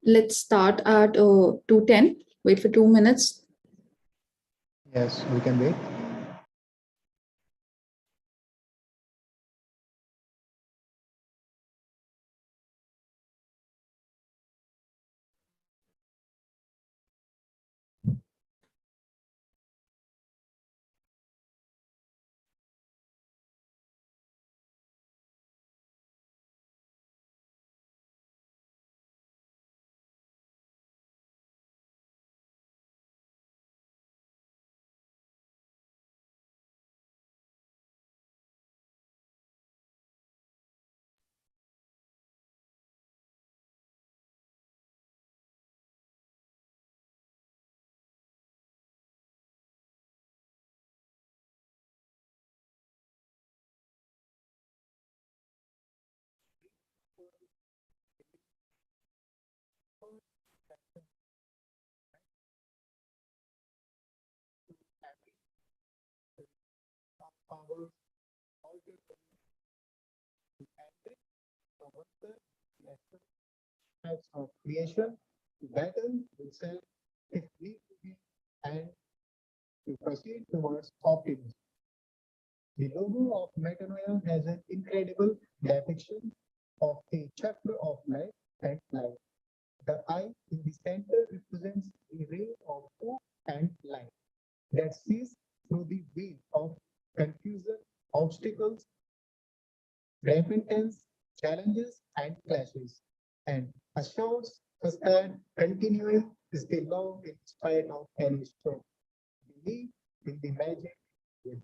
Let's start at 2:10. Wait for 2 minutes. Yes, we can wait. Types of creation, battle with self, if need to be, and to proceed towards optimism. The logo of Metanoia has an incredible depiction of a chapter of life and life. The eye in the center represents a ray of hope and light that sees through the veil of confusion, obstacles, repentance, challenges, and clashes, and assures us that continuing is the law in spite of any storm. Believe in the magic within.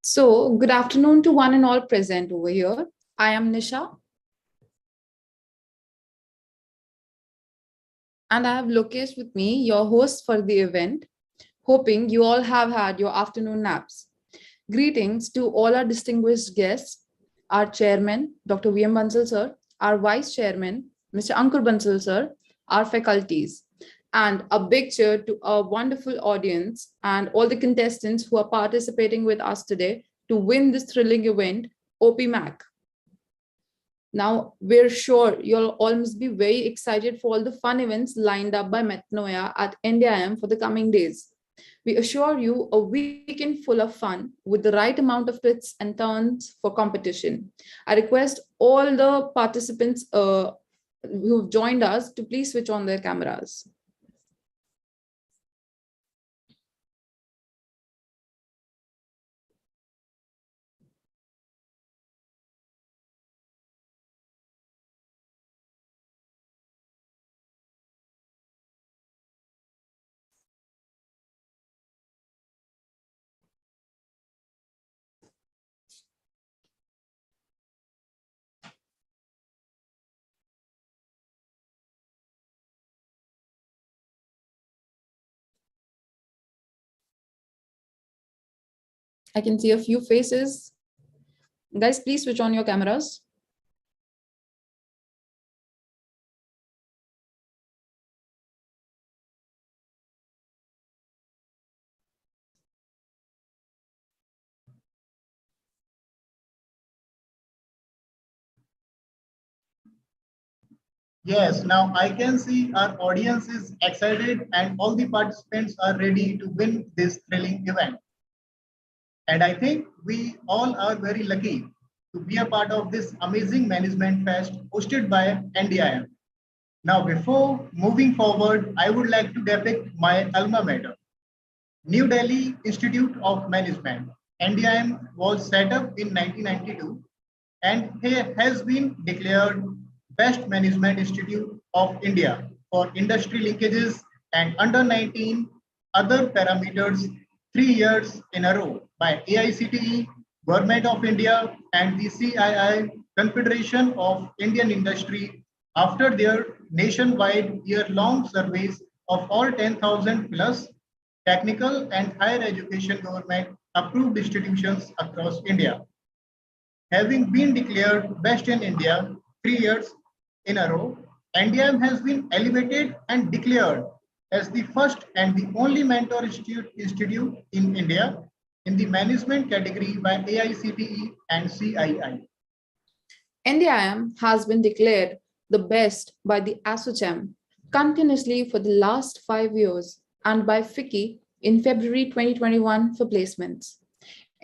So, good afternoon to one and all present over here. I am Nisha, and I have Lokesh with me, your host for the event. Hoping you all have had your afternoon naps. Greetings to all our distinguished guests, our chairman, Dr. V.M. Bansal sir, our vice chairman, Mr. Ankur Bansal sir, our faculties, and a big cheer to our wonderful audience and all the contestants who are participating with us today to win this thrilling event, OP Mac. Now, we're sure you'll all must be very excited for all the fun events lined up by Metanoia at NDIM for the coming days. We assure you a weekend full of fun with the right amount of twists and turns for competition. I request all the participants who've joined us to please switch on their cameras. I can see a few faces. Guys, please switch on your cameras. Yes, now I can see our audience is excited and all the participants are ready to win this thrilling event. And I think we all are very lucky to be a part of this amazing management fest hosted by NDIM. Now, before moving forward, I would like to depict my alma mater, New Delhi Institute of Management. NDIM was set up in 1992 and has been declared Best Management Institute of India for industry linkages and under 19 other parameters 3 years in a row by AICTE, Government of India, and the CII, Confederation of Indian Industry, after their nationwide year-long surveys of all 10,000 plus technical and higher education government approved institutions across India. Having been declared best in India 3 years in a row, NDM has been elevated and declared as the first and the only mentor institute in India in the management category by AICTE and CII. NDIM has been declared the best by the ASSOCHAM continuously for the last 5 years and by FICCI in February 2021 for placements.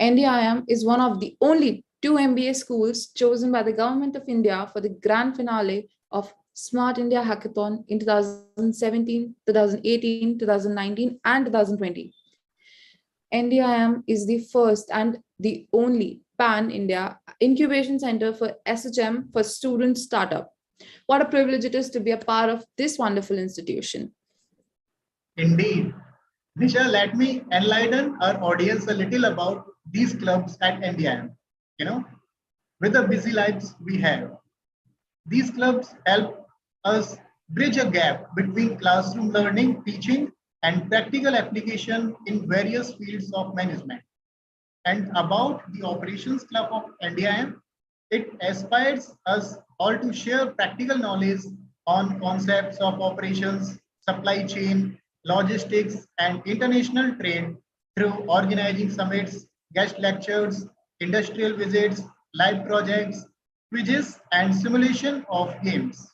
NDIM is one of the only two MBA schools chosen by the Government of India for the grand finale of Smart India Hackathon in 2017, 2018, 2019, and 2020. NDIM is the first and the only pan-India incubation center for SHM for student startup. What a privilege it is to be a part of this wonderful institution. Indeed. Nisha, let me enlighten our audience a little about these clubs at NDIM. With the busy lives we have, these clubs help us bridge a gap between classroom learning, teaching, and practical application in various fields of management. And about the Operations Club of NDIM, it aspires us all to share practical knowledge on concepts of operations, supply chain, logistics, and international trade through organizing summits, guest lectures, industrial visits, live projects, quizzes, and simulation of games.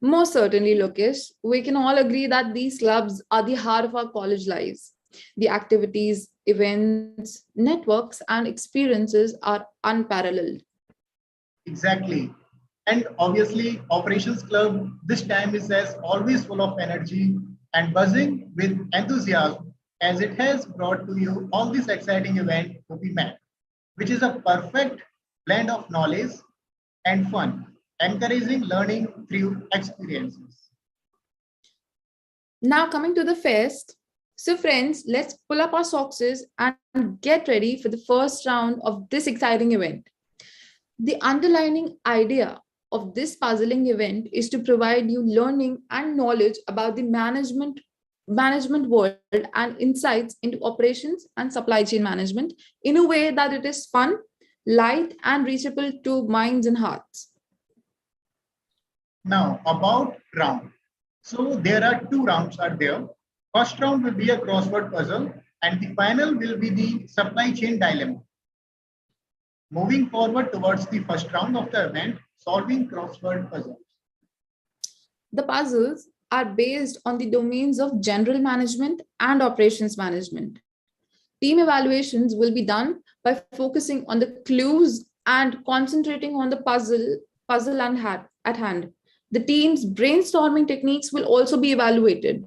Most certainly, Lokesh, we can all agree that these clubs are the heart of our college lives. The activities, events, networks, and experiences are unparalleled. Exactly. And obviously, Operations Club this time is as always full of energy and buzzing with enthusiasm as it has brought to you all this exciting event to be met, which is a perfect blend of knowledge and fun, encouraging learning through experiences. Now, coming to the fest. So, friends, let's pull up our socks and get ready for the first round of this exciting event. The underlying idea of this puzzling event is to provide you learning and knowledge about the management world and insights into operations and supply chain management in a way that it is fun, light, and reachable to minds and hearts. Now, about round. So there are two rounds are there. First round will be a crossword puzzle and the final will be the supply chain dilemma. Moving forward towards the first round of the event, solving crossword puzzles. The puzzles are based on the domains of general management and operations management. Team evaluations will be done by focusing on the clues and concentrating on the puzzle at hand. The team's brainstorming techniques will also be evaluated.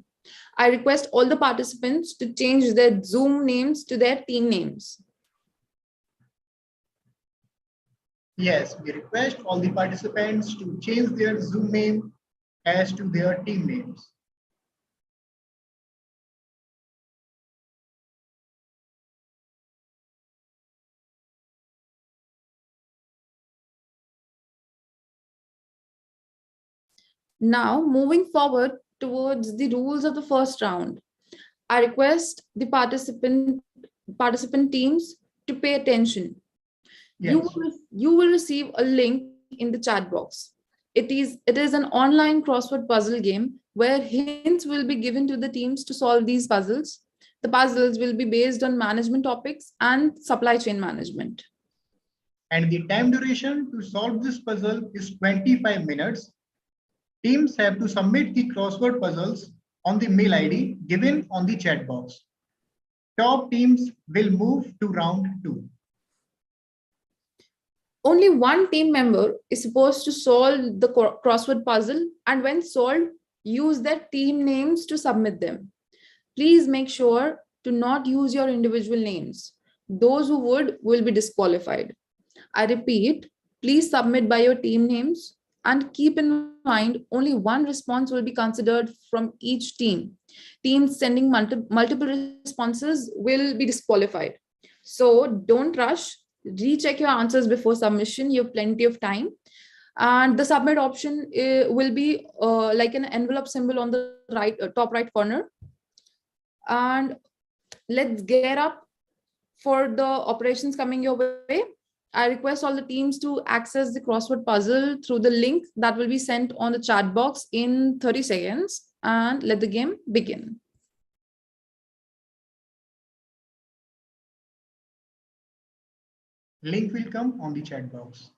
I request all the participants to change their Zoom names to their team names. Yes, we request all the participants to change their Zoom name as to their team names. Now, moving forward towards the rules of the first round, I request the participant teams to pay attention. Yes. You will receive a link in the chat box. It is an online crossword puzzle game where hints will be given to the teams to solve these puzzles. The puzzles will be based on management topics and supply chain management. And the time duration to solve this puzzle is 25 minutes. Teams have to submit the crossword puzzles on the mail ID given on the chat box. Top teams will move to round 2. Only one team member is supposed to solve the crossword puzzle, and when solved, use their team names to submit them. Please make sure to not use your individual names. Those who would will be disqualified. I repeat, please submit by your team names and keep in mind only one response will be considered from each team. Teams sending multiple responses will be disqualified. So don't rush. Recheck your answers before submission. You have plenty of time. And the submit option will be like an envelope symbol on the right top right corner. And let's gear up for the operations coming your way. I request all the teams to access the crossword puzzle through the link that will be sent on the chat box in 30 seconds, and let the game begin. Link will come on the chat box.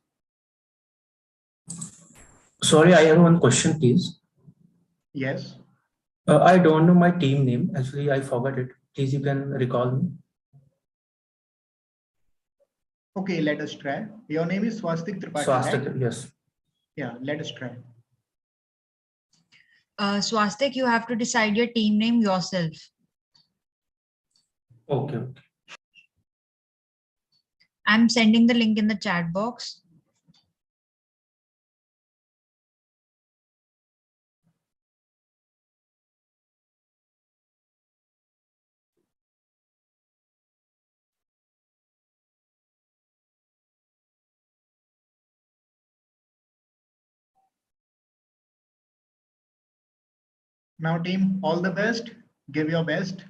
Sorry, I have one question, please. Yes. I don't know my team name. Actually, I forgot it. Please, you can recall me. Okay, let us try. Your name is Swastik Tripathi, Swastik, right? yes. Yeah, let us try. Swastik, you have to decide your team name yourself. Okay. I'm sending the link in the chat box. Now, team, all the best. Give your best.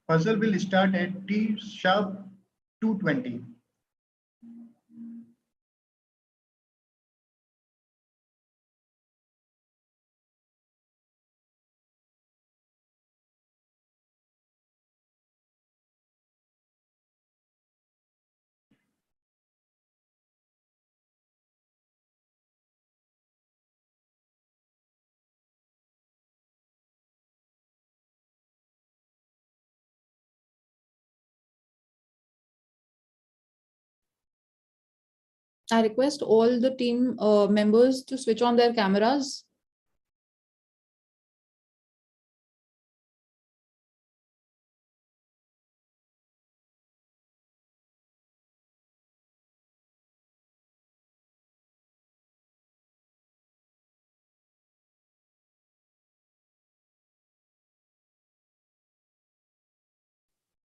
Puzzle will start at T sharp 220. I request all the team members to switch on their cameras.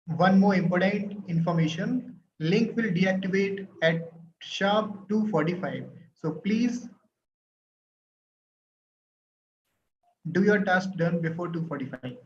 One more important information, link will deactivate at sharp 2:45. So please do your task done before 2:45.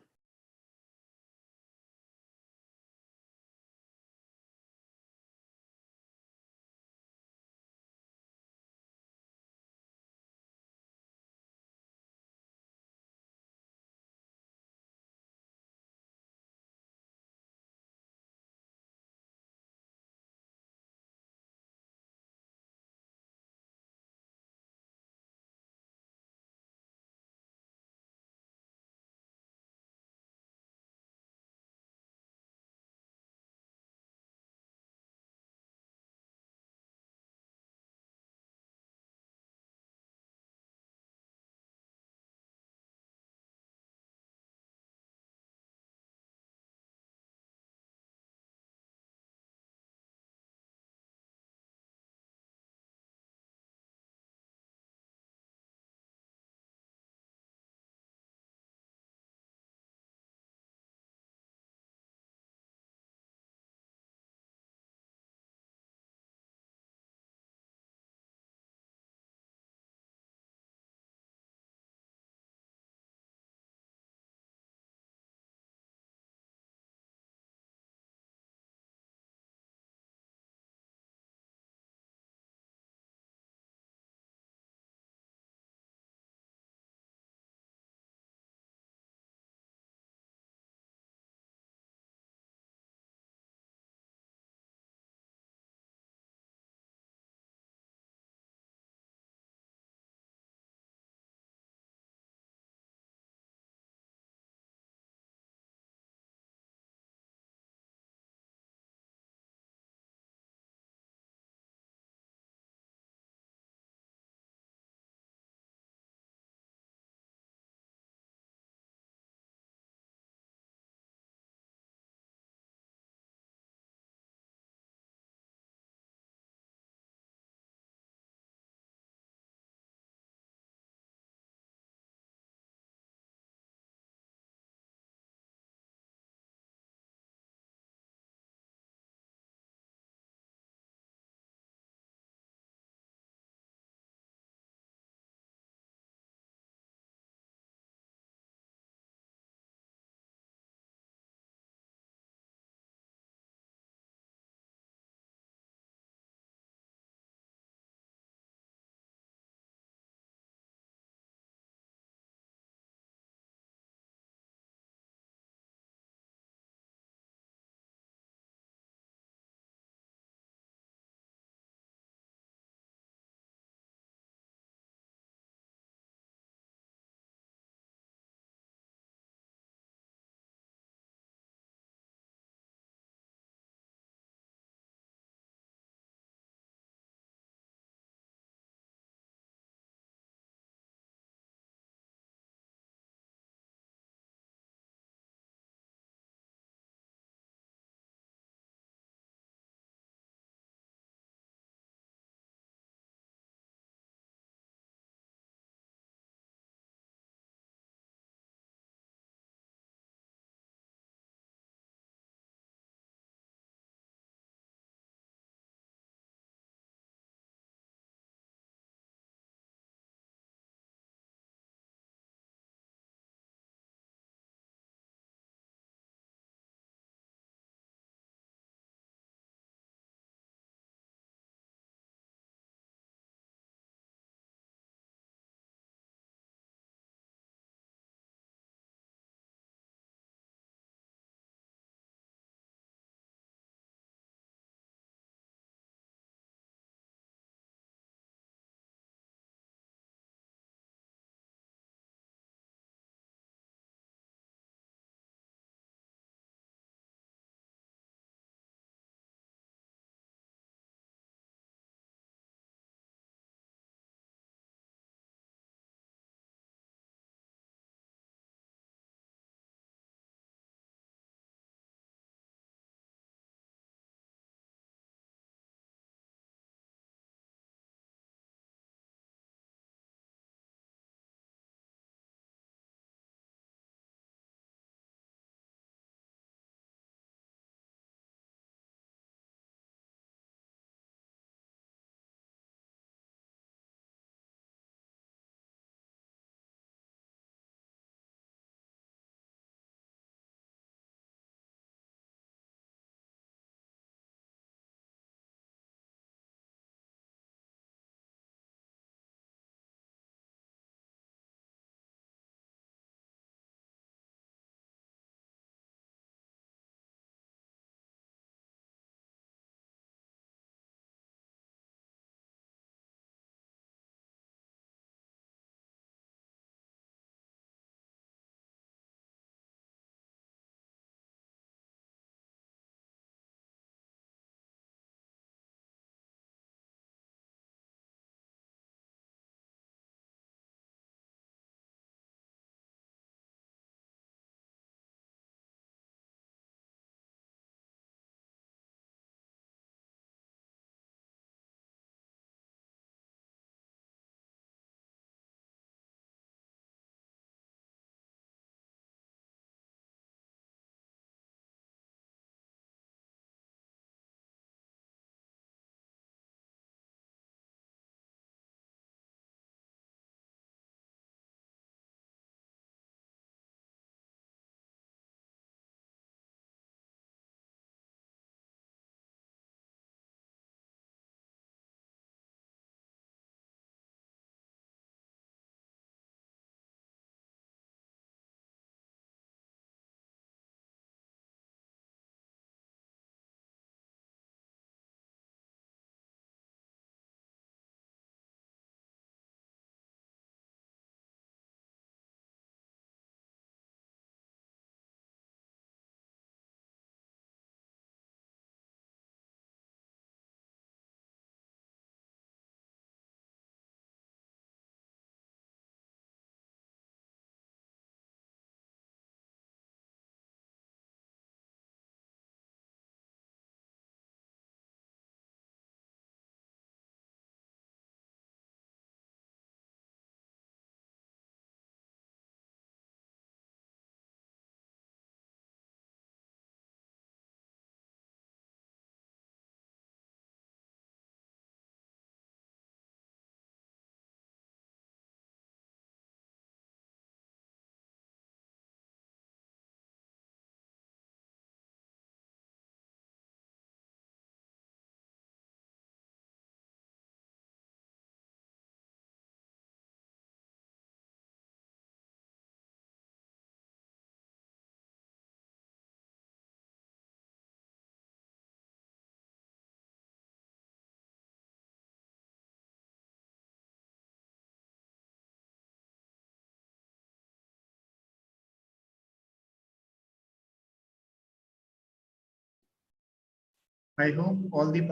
I hope all the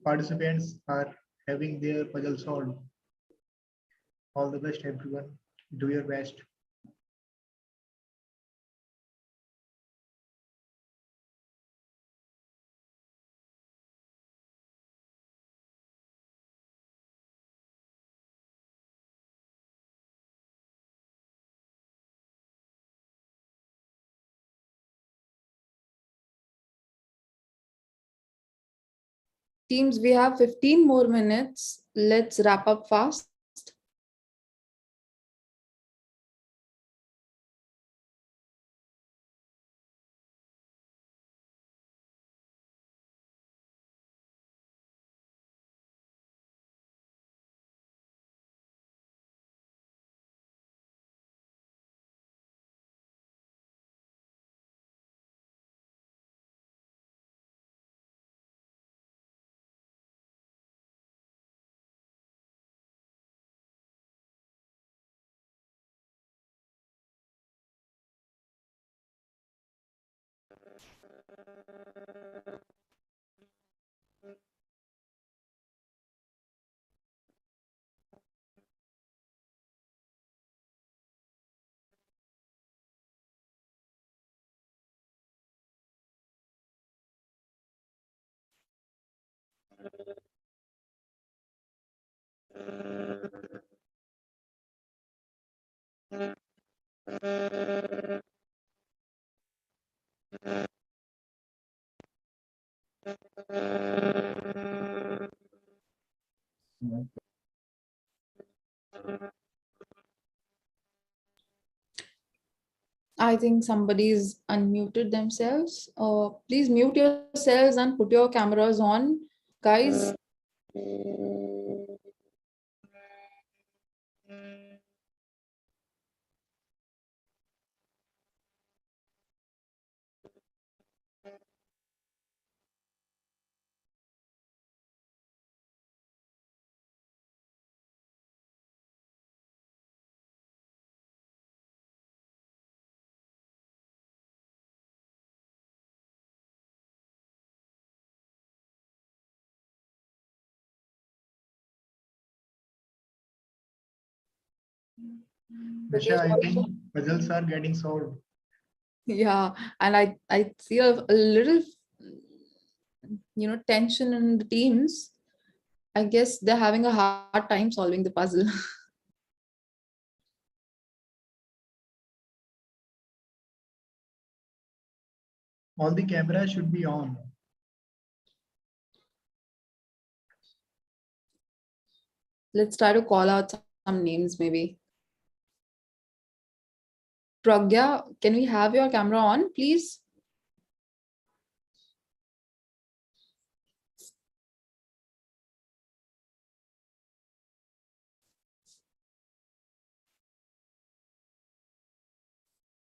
participants are having their puzzle solved. All the best, everyone. Do your best. Teams, we have 15 more minutes. Let's wrap up fast. I think somebody's unmuted themselves. Please mute yourselves and put your cameras on, guys. Nisha, I think puzzles are getting solved. Yeah, and I see a little, tension in the teams. I guess they're having a hard time solving the puzzle. All the cameras should be on. Let's try to call out some names, maybe. Pragya, can we have your camera on, please?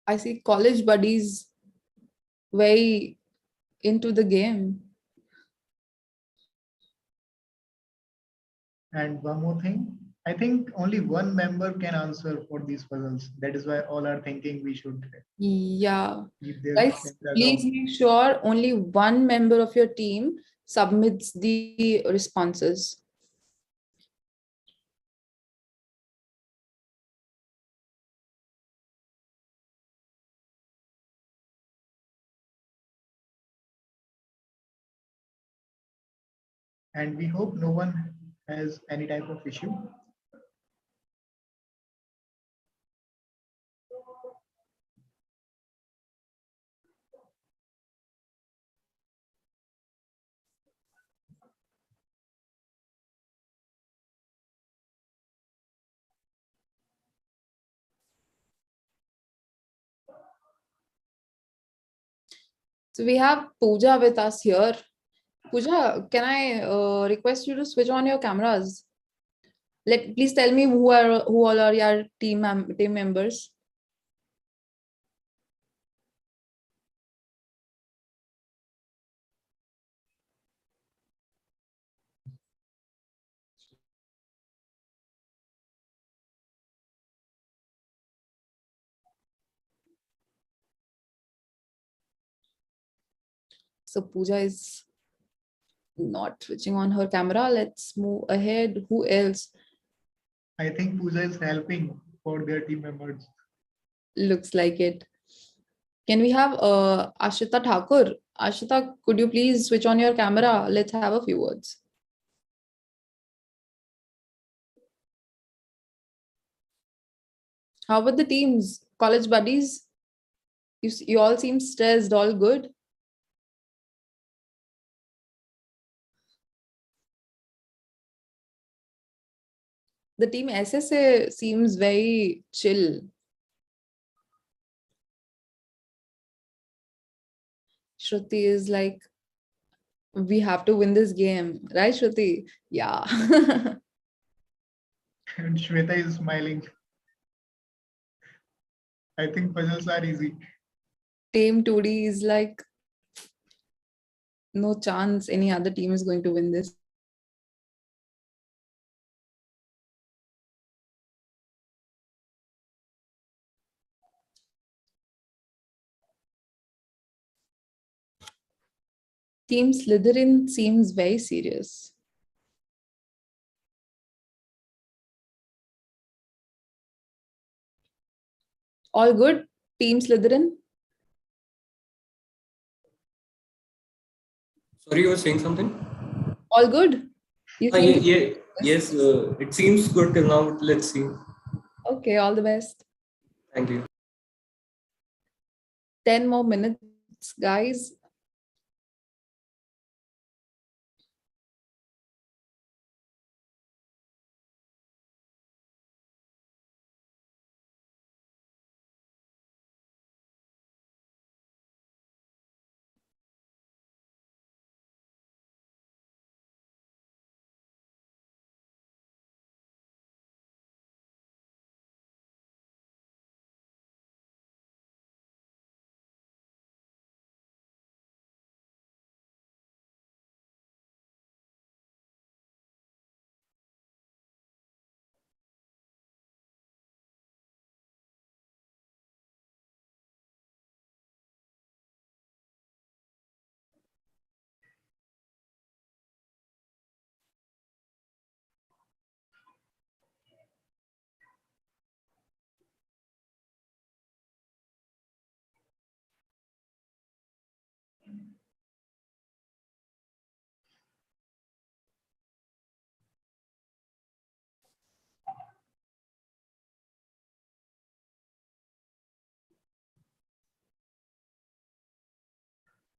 I see college buddies very into the game. And one more thing, I think only one member can answer for these puzzles. That is why all are thinking we should Yeah. keep their Guys, cameras please off. make sure only one member of your team submits the responses. And we hope no one has any type of issue. So we have Pooja with us here. Pooja, can I request you to switch on your cameras? Please tell me who all are your team members. So Pooja is not switching on her camera. Let's move ahead. Who else? I think Pooja is helping for their team members. Looks like it. Can we have Ashita Thakur? Ashita, could you please switch on your camera? Let's have a few words. How about the teams? College buddies? You all seem stressed, all good? The team SSA seems very chill. Shruti is like, we have to win this game, right, Shruti? Yeah. And Shweta is smiling. I think puzzles are easy. Team 2D is like, no chance any other team is going to win this. Team Slytherin seems very serious. All good, Team Slytherin? Sorry, you were saying something? All good? You seem to Yeah, yes, it seems good till now. Let's see. Okay, all the best. Thank you. 10 more minutes, guys.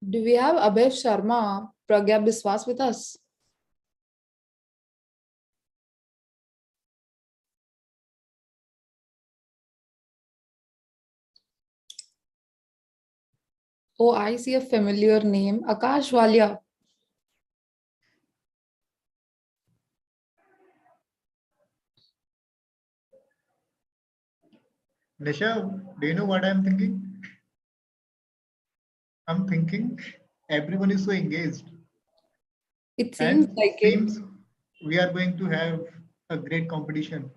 Do we have Abhay Sharma, Pragya Biswas with us? Oh, I see a familiar name. Akash Walia. Nisha, do you know what I'm thinking? I'm thinking everyone is so engaged. It seems And like it. seems we are going to have a great competition.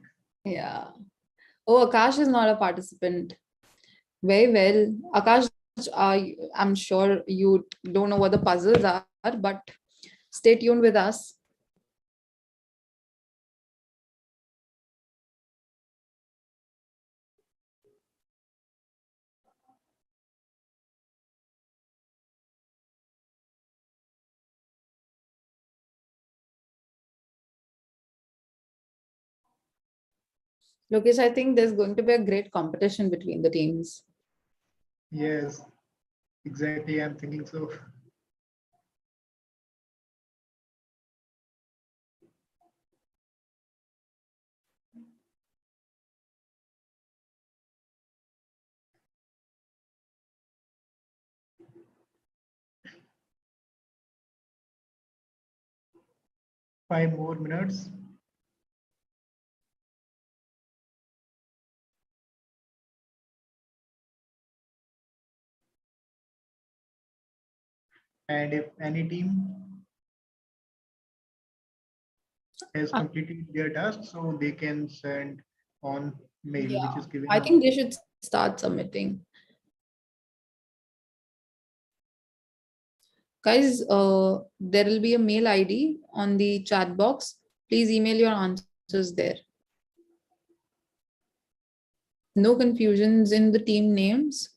Yeah. Oh, Akash is not a participant. Very well. Akash, I'm sure you don't know what the puzzles are, but stay tuned with us. Lokesh, I think there's going to be a great competition between the teams. Yes, exactly. I'm thinking so. Five more minutes. And if any team has completed their task, so they can send on mail, which is given I on. think they should start submitting. Guys, there will be a mail ID on the chat box. Please email your answers there. No confusions in the team names.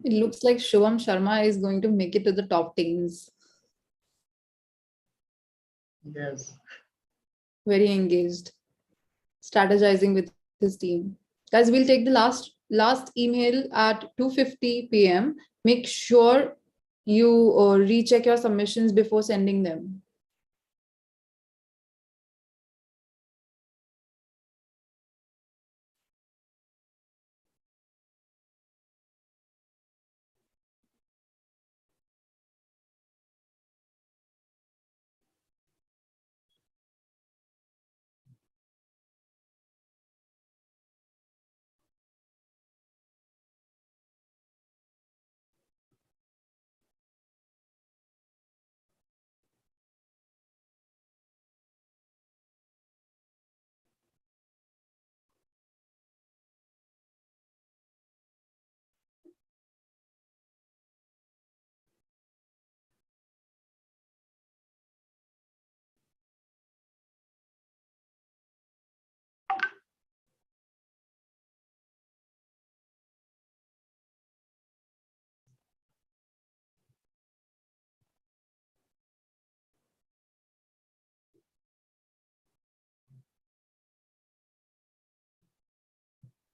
It looks like Shivam Sharma is going to make it to the top teams. Yes. Very engaged, strategizing with his team. Guys, we'll take the last email at 2:50 p.m. Make sure you recheck your submissions before sending them.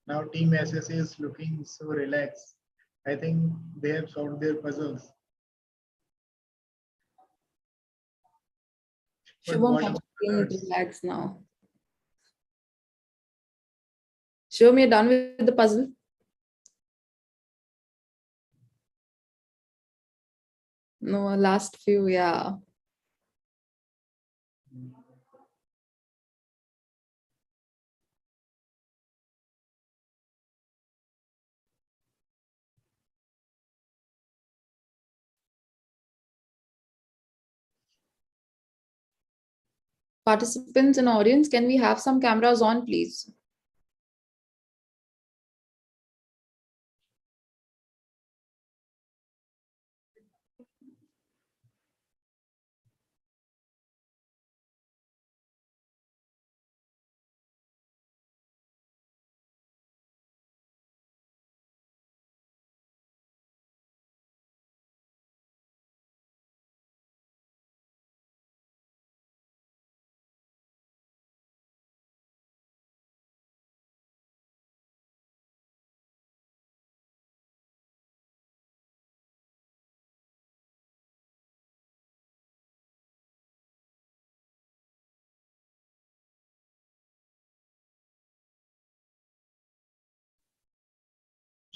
Now Team SS is looking so relaxed. I think they have solved their puzzles. But Shivam what wants about to others? relax now. Shivam, you're done with the puzzle? No, last few, yeah. Participants and audience, can we have some cameras on, please?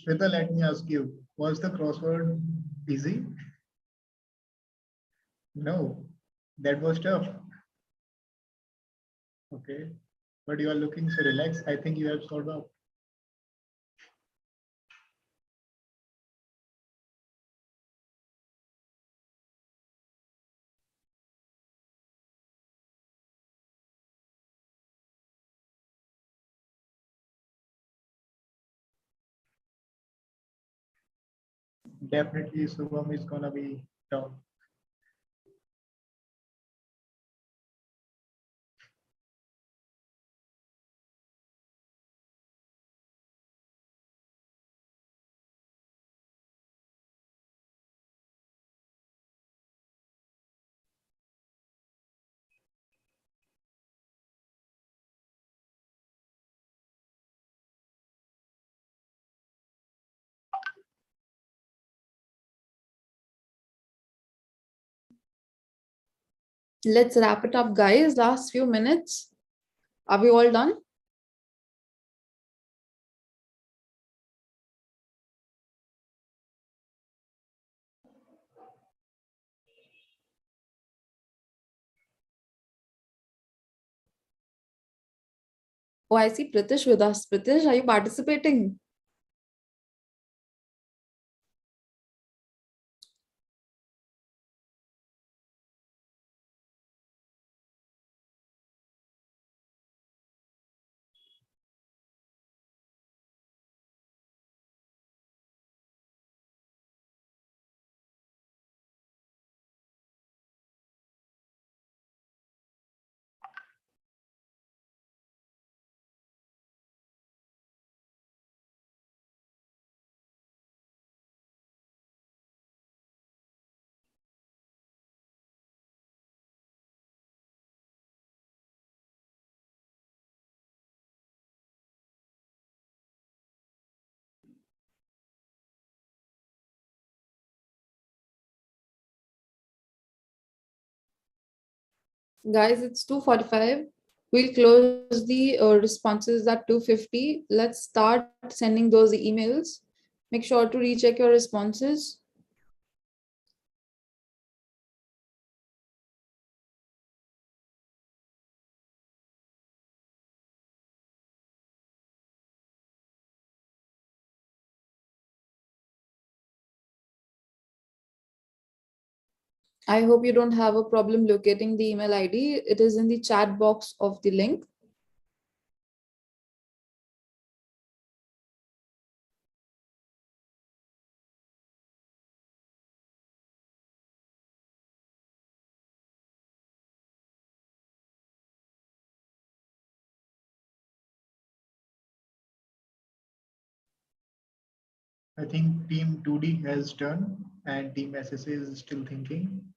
Shweta, let me ask you, was the crossword easy? No, that was tough. Okay, but you are looking so relaxed. I think you have solved out. Definitely, Subham is gonna be top. Let's wrap it up, guys. Last few minutes. Are we all done? Oh, I see Pritish with us. Pritish, are you participating? Guys, it's 2:45. We'll close the responses at 2:50. Let's start sending those emails. Make sure to recheck your responses. I hope you don't have a problem locating the email ID. It is in the chat box of the link. I think team 2D has done and team SSA is still thinking.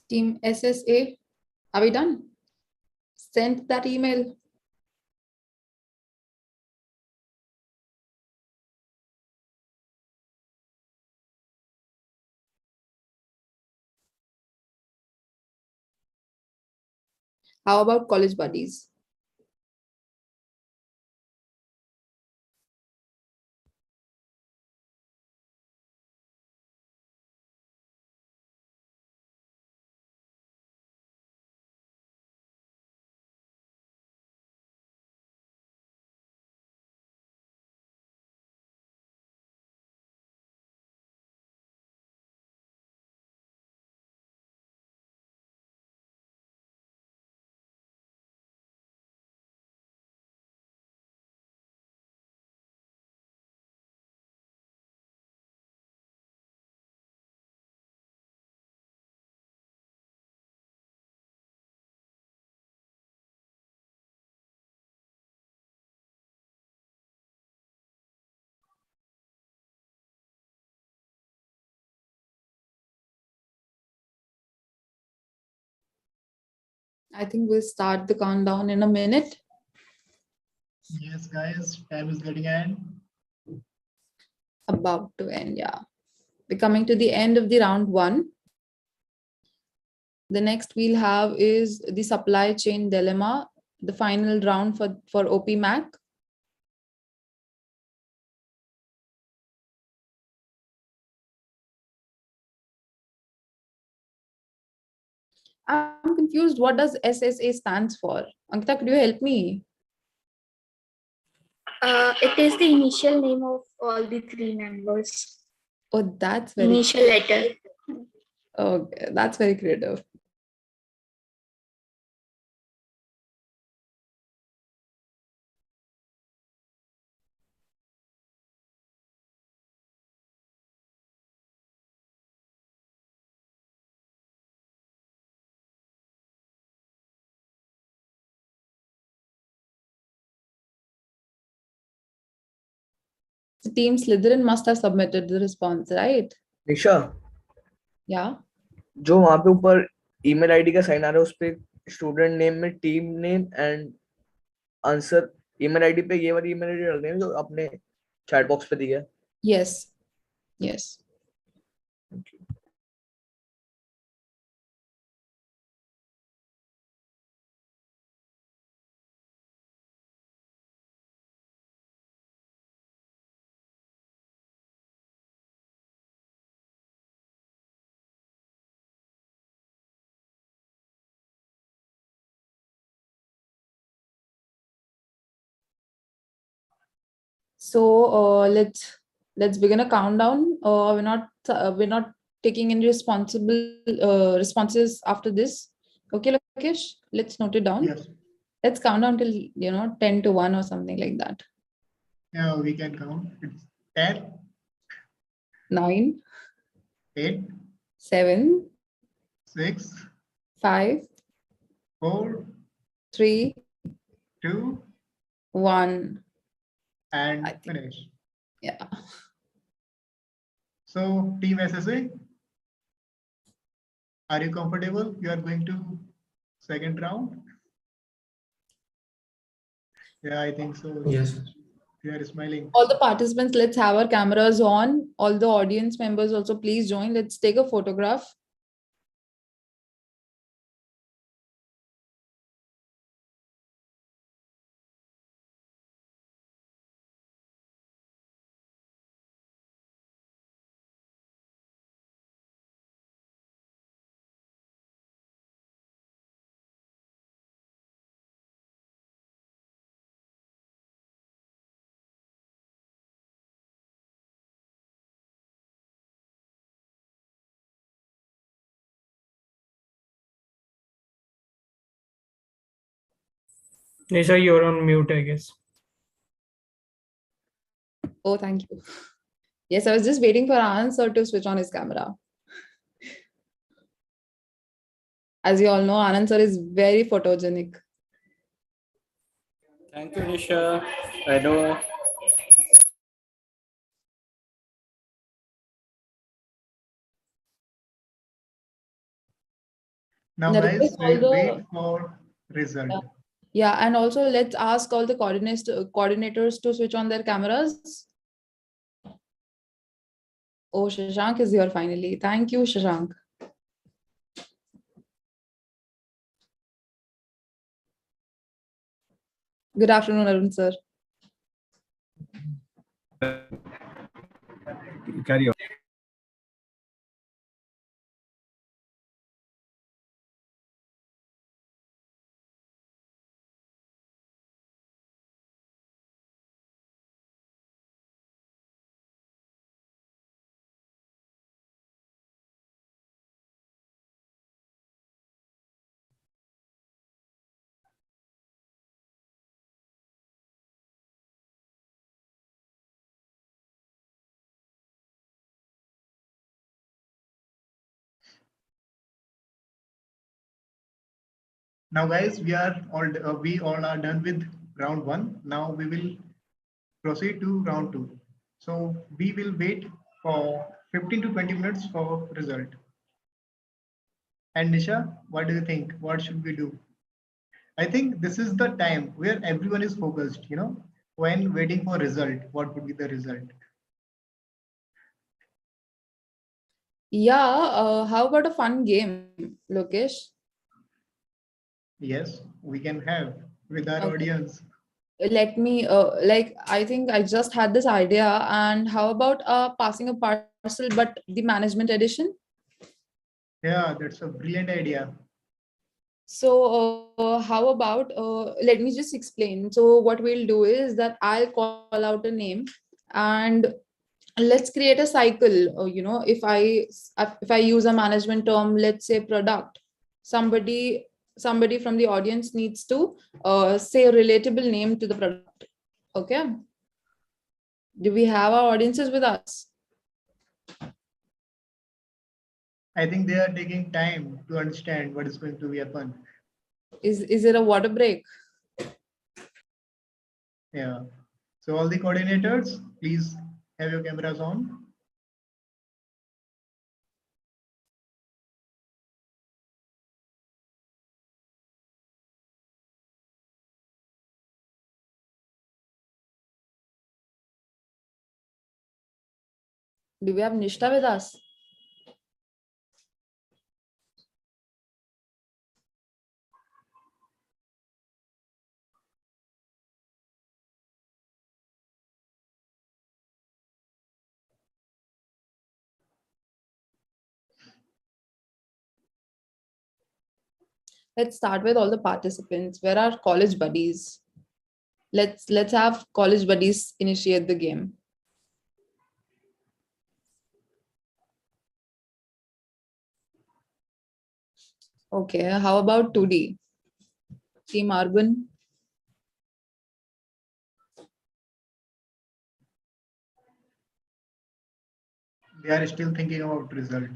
Team SSA, are we done? Send that email. How about college buddies? I think we'll start the countdown in a minute. Yes, guys, time is getting end. About to end, yeah. We're coming to the end of the round one. The next we'll have is the supply chain dilemma, the final round for OP Mac. I'm confused. What does SSA stands for? Ankita, could you help me? It is the initial name of all the three members. Oh, that's very Initial letter. okay. That's very creative. The team Slytherin must have submitted the response, right? Nisha Yeah. जो वहां पे ऊपर email ID का sign आ रहा है उस पे student name में team name and answer email ID पे ये वाली ईमेल आईडी डाल देंगे जो आपने चैट बॉक्स पे दी है. Yes. Yes. Thank you. So let's begin a countdown. We're not taking any responses after this. Okay, Lokesh, let's note it down. Yes. Let's count down till 10 to 1 or something like that. Yeah, we can count. It's 10, 9, 8, 7, 6, 5, 4, 3, 2, 1. and I think- finish. Yeah. So, Team SSA, are you comfortable? You are going to second round? Yeah, I think so. Yes. You are smiling. All the participants, let's have our cameras on. All the audience members also, please join. Let's take a photograph. Nisha, you're on mute, I guess. Oh, thank you. Yes, I was just waiting for Anand sir to switch on his camera. As you all know, Anand sir is very photogenic. Thank you, Nisha. I know. Now, Now, guys, request all we'll the- wait for result. Yeah, and also let's ask all the coordinators to switch on their cameras. Oh, Shashank is here finally. Thank you, Shashank. Good afternoon, Arun sir. Carry on. Now, guys, we all are done with round one. Now we will proceed to round two. So we will wait for 15 to 20 minutes for result. And Nisha, what do you think? What should we do? I think this is the time where everyone is focused, when waiting for result, what would be the result? Yeah, how about a fun game, Lokesh? Yes, we can have with our Okay. audience. Let me, I think I just had this idea. And how about passing a parcel, but the management edition? Yeah, that's a brilliant idea. So how about, let me just explain. So what we'll do is that I'll call out a name and let's create a cycle. If I use a management term, let's say product, somebody from the audience needs to say a relatable name to the product. Okay. Do we have our audiences with us? I think they are taking time to understand what is going to happen. Is it a water break? Yeah. So all the coordinators, please have your cameras on. Do we have Nishta with us? Let's start with all the participants. Where are college buddies? Let's have college buddies initiate the game. Okay, how about 2D? Team Urban? They are still thinking about result.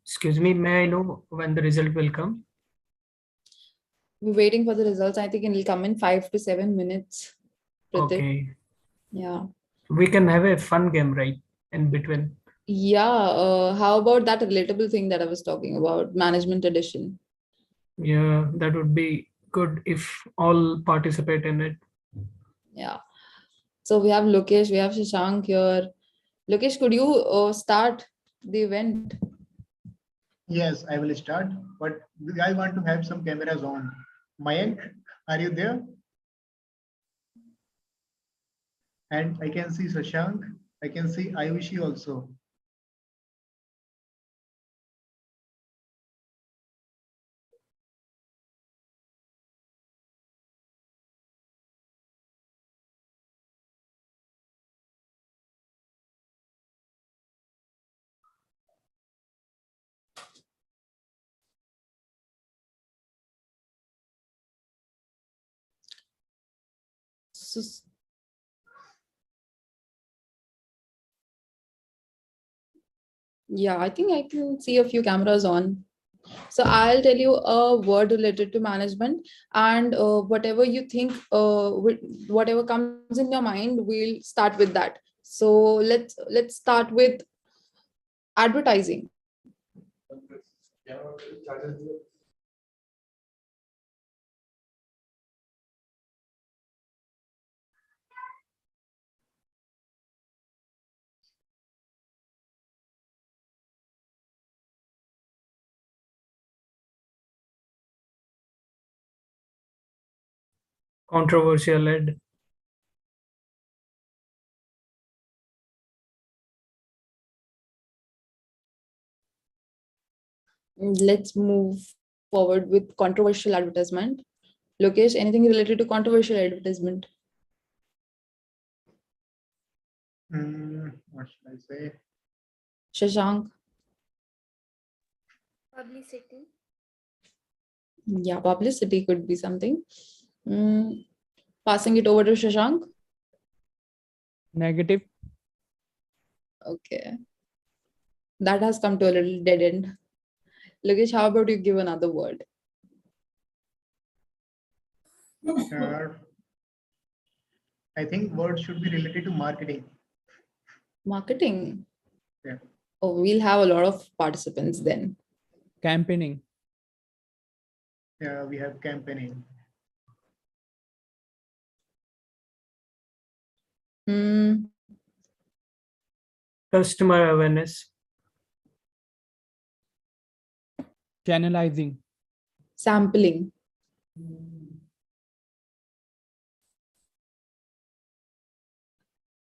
Excuse me, may I know when the result will come? We're waiting for the results. I think it'll come in 5 to 7 minutes. Pratik. Okay. Yeah. We can have a fun game, right? In between. Yeah. How about that relatable thing that I was talking about, management edition? Yeah, that would be good if all participate in it. Yeah. So we have Lokesh, we have Shashank here. Lokesh, could you start the event? Yes, I will start, but I want to have some cameras on. Mayank, are you there? And I can see Shashank. I can see Ayushi also. So, yeah, I think I can see a few cameras on. So I'll tell you a word related to management, and whatever you think, whatever comes in your mind, we'll start with that. So let's start with advertising. Controversial ad. Let's move forward with controversial advertisement. Lokesh, anything related to controversial advertisement? What should I say? Shashank? Publicity. Yeah, publicity could be something. Mm, Passing it over to Shashank. Negative. Okay. That has come to a little dead end. Lokesh, how about you give another word? I think words should be related to marketing. Marketing. Yeah. Oh, we'll have a lot of participants then. Campaigning. We have campaigning. Hmm. Customer awareness. Channelizing. Sampling.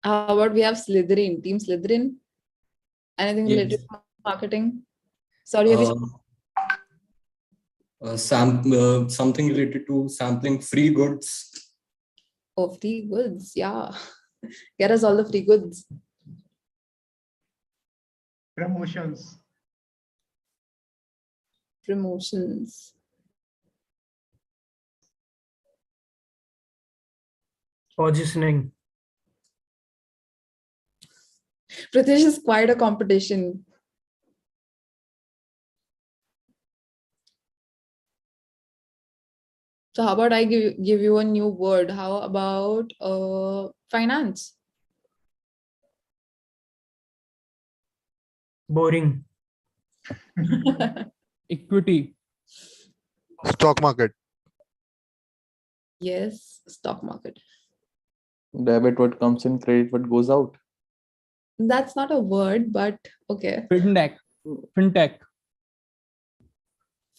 How about we have Slytherin, Team Slytherin? Anything Yes. related to marketing? Sorry, have you Something related to sampling free goods. Oh, free goods. Yeah. Get us all the free goods. Promotions. Promotions. Positioning. Pritesh is quite a competition. So how about I give you a new word? How about finance? Boring. Equity. Stock market. Yes, stock market. Debit what comes in, credit what goes out. That's not a word, but okay. Fintech. Fintech.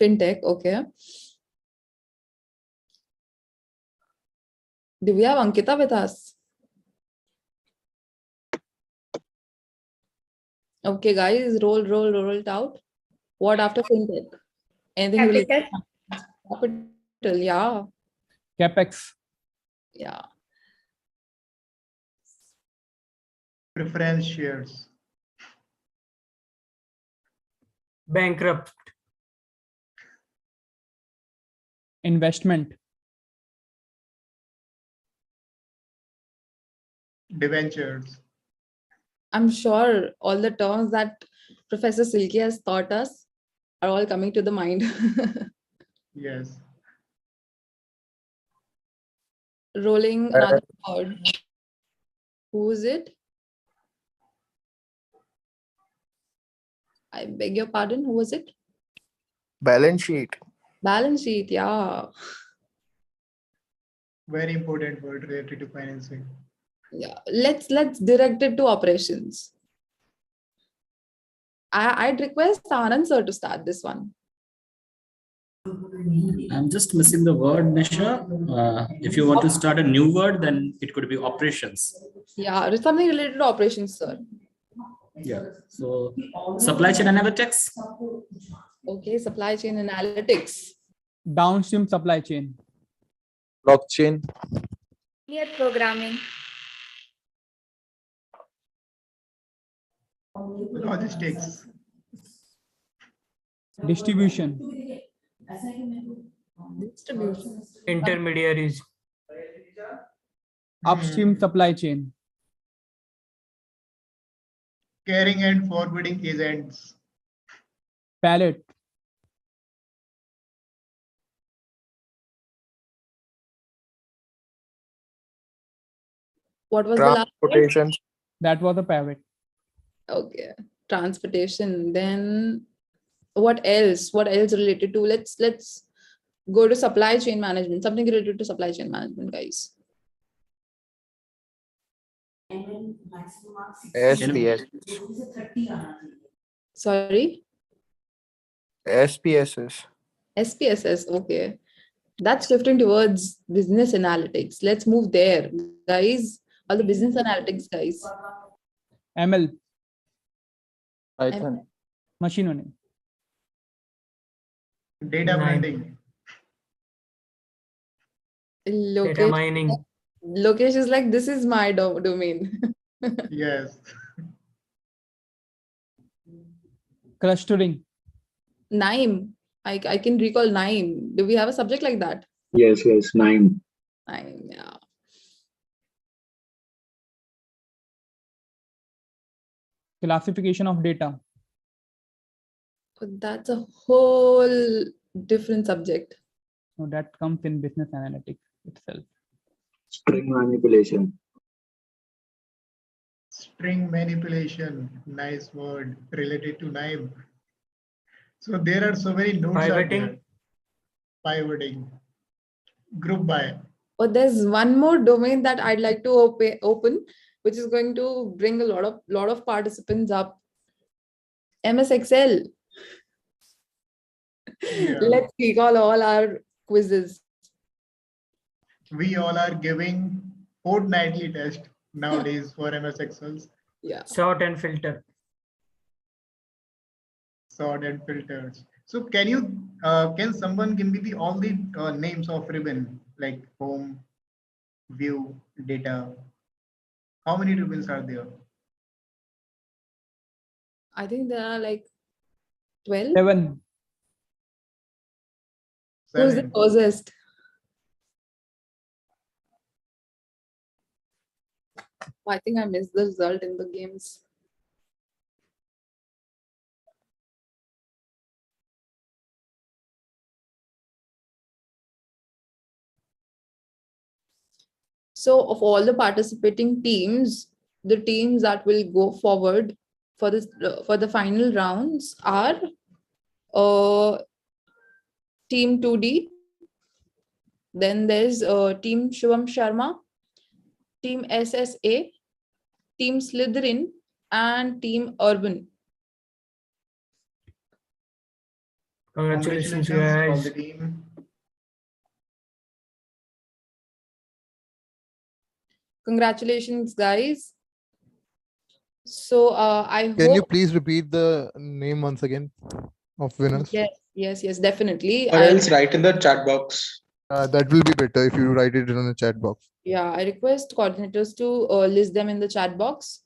Fintech, okay. Do we have Ankita with us? Okay, guys, roll it out. What after fintech? Anything related Capital. to capital? Yeah, Capex. yeah. Preference shares. Bankrupt. Investment. Debentures. I'm sure all the terms that Professor Silky has taught us are all coming to the mind. Yes. Rolling another word. Who is it? I beg your pardon. Who was it? Balance sheet. Balance sheet. Yeah, Very important word related to financing. yeah. Let's direct it to operations. I'd request Anand sir to start this one. I'm just missing the word, Nisha. If you want to start a new word, then it could be operations. Yeah, it's something related to operations, sir. Yeah. So supply chain analytics. Okay, supply chain analytics. Downstream supply chain. Blockchain. Clear programming. Logistics. Distribution. Distribution. Intermediaries. Upstream supply chain. Carrying and forwarding agents. Pallet. What was the last word? Transportation. That was a pivot. Okay, transportation. Then what else? What else related to? Let's go to supply chain management. Something related to supply chain management, guys. SPS. Sorry, SPSS. SPSS. Okay, that's shifting towards business analytics. Let's move there, guys. All the business analytics guys. ML. Python. Machine learning. Data Nine. blending. Data Lokesh, mining. Lokesh is like, this is my domain. Yes. Clustering. NIME. I can recall NIME. Do we have a subject like that? Yes, 9. NIME, yeah. Classification of data. But that's a whole different subject. So that comes in business analytics itself. String manipulation. String manipulation. Nice word related to NIME. So there are so many nodes out there. Pivoting. Pivoting. Group by. But there's one more domain that I'd like to open, which is going to bring a lot of participants up. MS Excel. Yeah. Let's recall all our quizzes. We all are giving fortnightly test nowadays for MS Excels. Yeah. Sort and filter. Sort and filters. So can someone give me all the names of ribbon like home, view, data? How many ribbons are there? I think there are like 12. 7. Who's the 7. closest? I think I missed the result in the games. So of all the participating teams, the teams that will go forward for this for the final rounds are team 2D. Then there's team Shivam Sharma, team SSA, team Slytherin, and team Urban. Congratulations, all guys. the team. Congratulations, guys. So I Can you hope. please repeat the name once again of winners? Yes, definitely. Or else write in the chat box. That will be better if you write it in the chat box. Yeah, I request coordinators to list them in the chat box.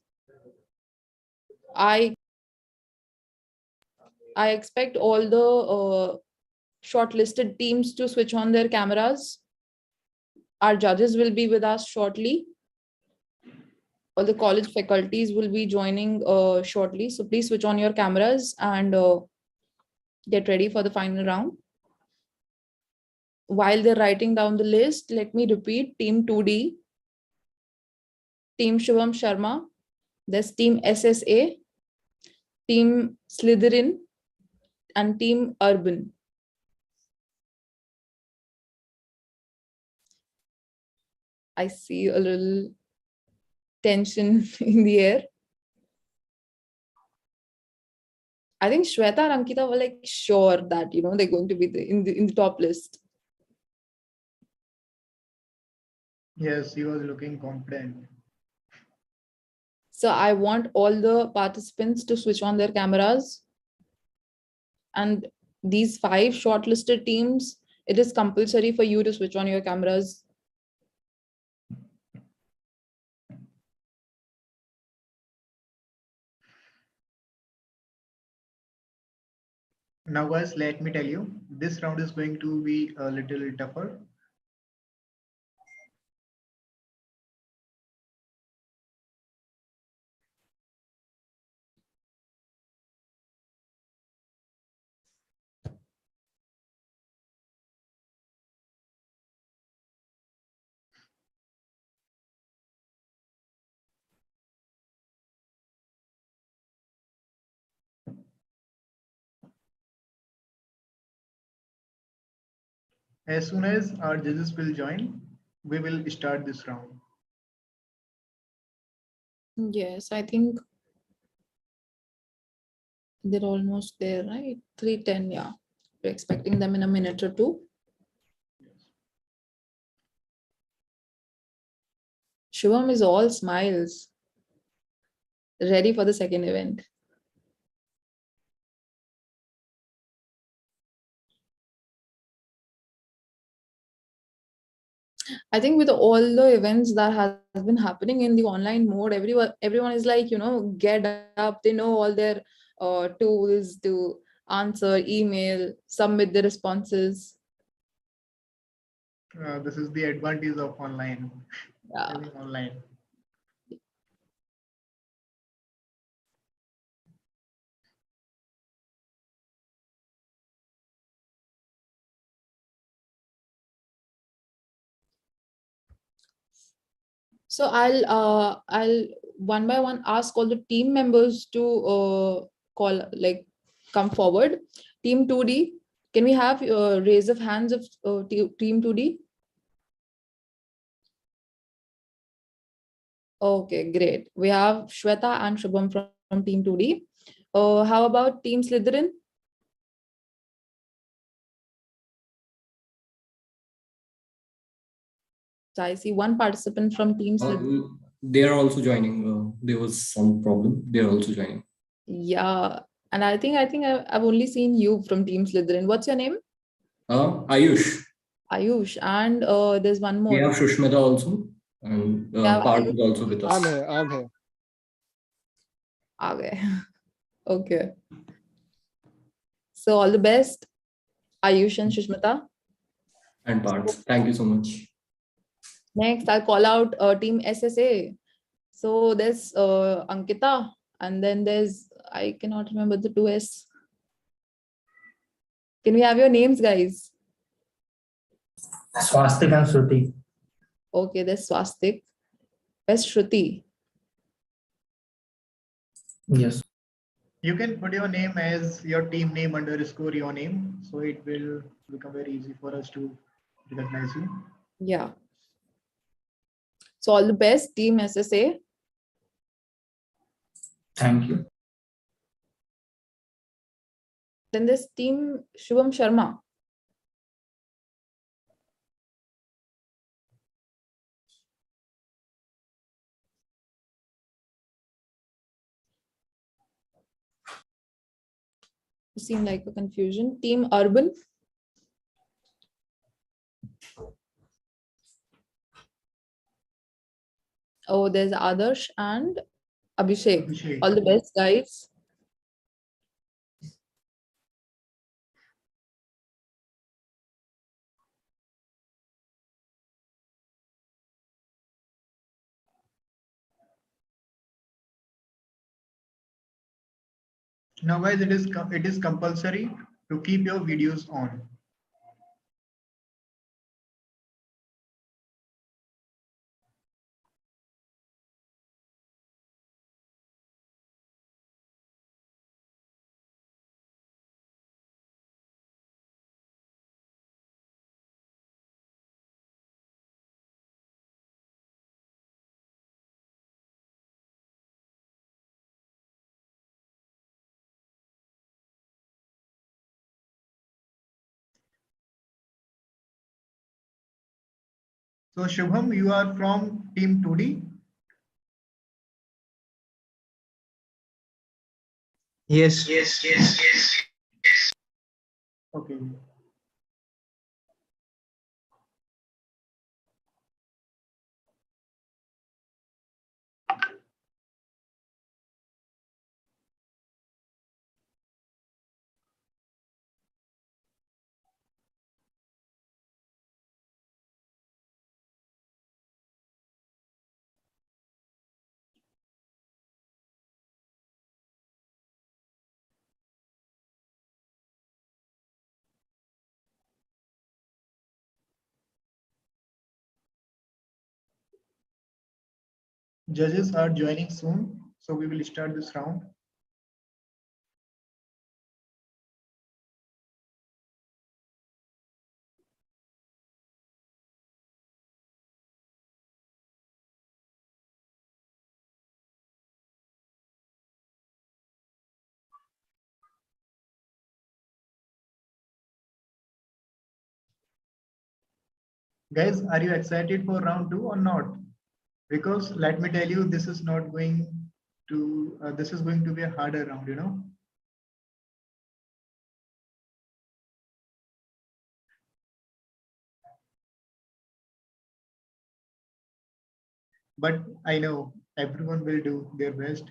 I expect all the shortlisted teams to switch on their cameras. Our judges will be with us shortly. All the college faculties will be joining shortly. So please switch on your cameras and get ready for the final round. While they're writing down the list, let me repeat: team 2D, team Shivam Sharma, there's team SSA, team Slytherin, and team Urban. I see a little tension in the air. I think Shweta and Ankita were like sure that they're going to be in the top list. Yes, he was looking confident. So I want all the participants to switch on their cameras. And these 5 shortlisted teams, it is compulsory for you to switch on your cameras. Now guys, let me tell you, this round is going to be a little tougher. As soon as our judges will join, we will start this round. Yes, I think they're almost there, right? 3:10, yeah. We're expecting them in a minute or two. Shivam is all smiles, ready for the second event. I think with all the events that has been happening in the online mode, everyone is like, get up. They know all their tools to answer email, submit the responses. This is the advantage of online. Yeah. Having online. So I'll one by one ask all the team members to come forward. Team 2D, can we have raise of hands of team 2D? Okay, great. We have Shweta and Shubham from team 2D. How about team Slytherin? So I see one participant from team Slytherin. They are also joining. There was some problem. They are also joining. Yeah, and I think I've only seen you from team Slytherin. What's your name? Ayush. Ayush, and there's one We more. have Shushmita also, and Yeah, Parth is also with us. I'm here. Okay. Okay. So all the best, Ayush and Shushmita. And Parth. Thank you so much. Next, I'll call out team SSA. So there's Ankita, and then there's, I cannot remember the 2S. Can we have your names, guys? Swastik and Shruti. Okay, there's Swastik. Where's Shruti? Yes. You can put your name as your team name underscore your name. So it will become very easy for us to recognize you. Yeah. So all the best, team SSA. Thank you. Then there's team Shubham Sharma. You seem like a confusion. Team Urban. Oh, there's Adarsh and Abhishek. Abhishek. All the best, guys. Now, guys, it is compulsory to keep your videos on. So Shubham, you are from team 2D. Yes. Okay. Judges are joining soon, so we will start this round. Guys, are you excited for round 2 or not? Because let me tell you, this is not going to, this is going to be a harder round, you know. But I know everyone will do their best.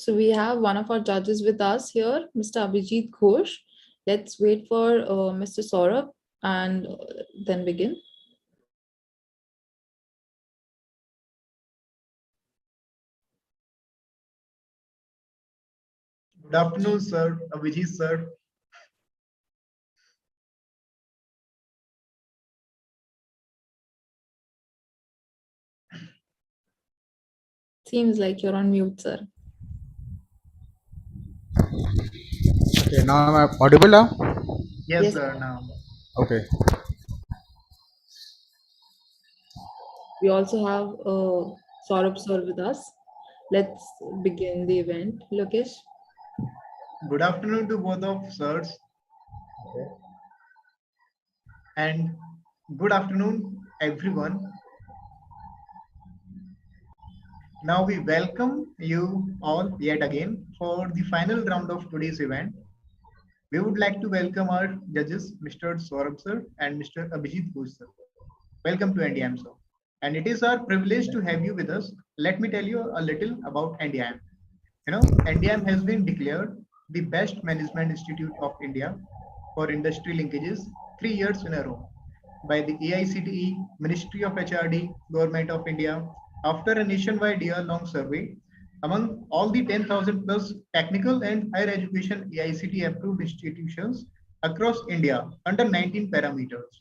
So we have one of our judges with us here, Mr. Abhijit Ghosh. Let's wait for Mr. Saurabh and then begin. Good afternoon, sir. Abhijit, sir. Seems like you're on mute, sir. Okay, now am I audible now? Yes, Yes. sir. Now. Okay. We also have Saurabh sir with us. Let's begin the event. Lokesh. Good afternoon to both of sirs. And good afternoon, everyone. Now we welcome you all yet again for the final round of today's event. We would like to welcome our judges, Mr. Saurabh sir and Mr. Abhijit Ghosh sir. Welcome to NDIM sir. And it is our privilege to have you with us. Let me tell you a little about NDIM. You know, NDIM has been declared the best management institute of India for industry linkages 3 years in a row by the AICTE, Ministry of HRD, Government of India, after a nationwide year-long survey among all the 10,000 plus technical and higher education AICTE approved institutions across India under 19 parameters.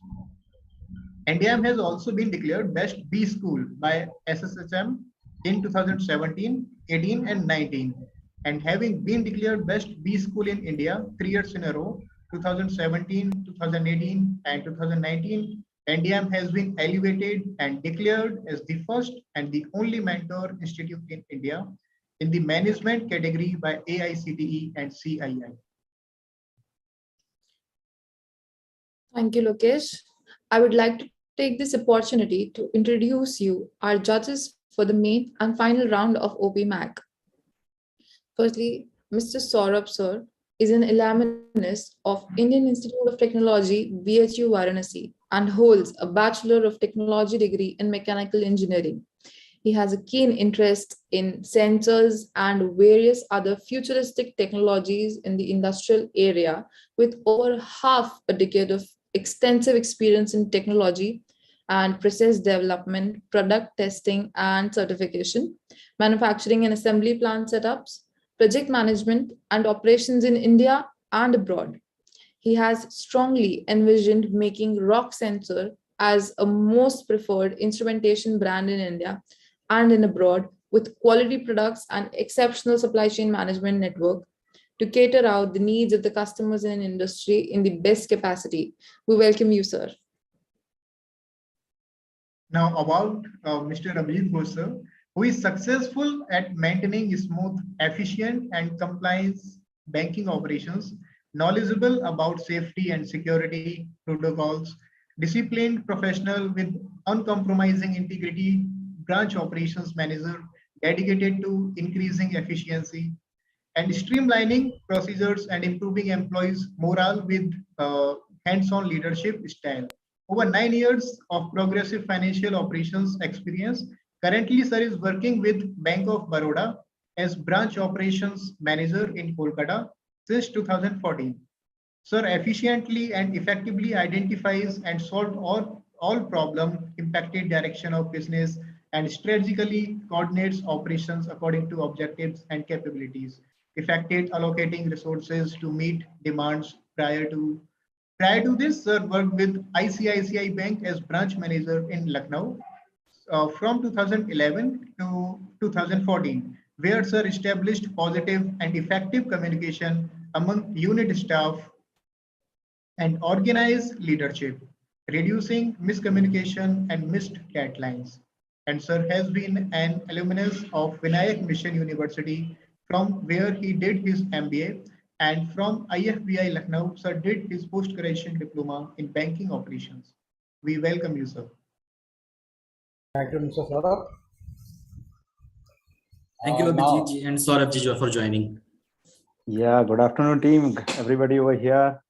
NDIM has also been declared Best B School by SSHM in 2017, 18, and 19. And having been declared Best B School in India 3 years in a row, 2017, 2018, and 2019, NDIM has been elevated and declared as the first and the only mentor institute in India in the management category by AICTE and CII. Thank you, Lokesh. I would like to take this opportunity to introduce you, our judges for the main and final round of OP Mach. Firstly, Mr. Saurabh sir is an alumnus of Indian Institute of Technology, BHU Varanasi, and holds a Bachelor of Technology degree in Mechanical Engineering. He has a keen interest in sensors and various other futuristic technologies in the industrial area, with over half a decade of extensive experience in technology and process development, product testing and certification, manufacturing and assembly plant setups, project management, and operations in India and abroad. He has strongly envisioned making rock sensor as a most preferred instrumentation brand in India and in abroad, with quality products and exceptional supply chain management network to cater out the needs of the customers in industry in the best capacity. We welcome you, sir. Now about Mr. Abhijit Ghosh, sir, who is successful at maintaining smooth, efficient and compliance banking operations, knowledgeable about safety and security protocols, disciplined professional with uncompromising integrity, branch operations manager dedicated to increasing efficiency and streamlining procedures and improving employees' morale with hands-on leadership style. Over 9 years of progressive financial operations experience, currently sir is working with Bank of Baroda as branch operations manager in Kolkata since 2014. Sir efficiently and effectively identifies and solves all problem impacted direction of business and strategically coordinates operations according to objectives and capabilities, effective allocating resources to meet demands Prior to this, sir worked with ICICI Bank as branch manager in Lucknow from 2011 to 2014, where sir established positive and effective communication among unit staff and organized leadership, reducing miscommunication and missed deadlines. And sir has been an alumnus of Vinayak Mission University, from where he did his MBA, and from IFBI Lucknow, sir did his post-graduation diploma in banking operations. We welcome you, sir. Thank you, Mr. Saurabh. Thank you, Now, Abhijit and Saurabh ji for joining. Yeah, good afternoon, team. Everybody over here.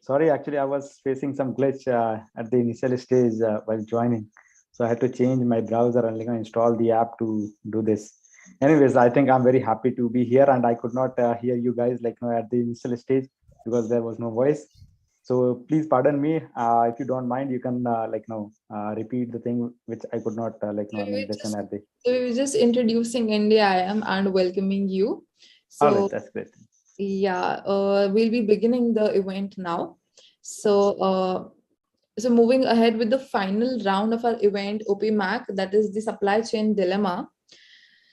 Sorry, actually, I was facing some glitch at the initial stage while joining. So I had to change my browser and install the app to do this. Anyways, I think I'm very happy to be here, and I could not hear you guys at the initial stage because there was no voice. So please pardon me. If you don't mind, you can repeat the thing which I could not listen at the. So we were just introducing India IM and welcoming you. So all right, that's great. Yeah, we'll be beginning the event now. So moving ahead with the final round of our event, Mach, that is the supply chain dilemma.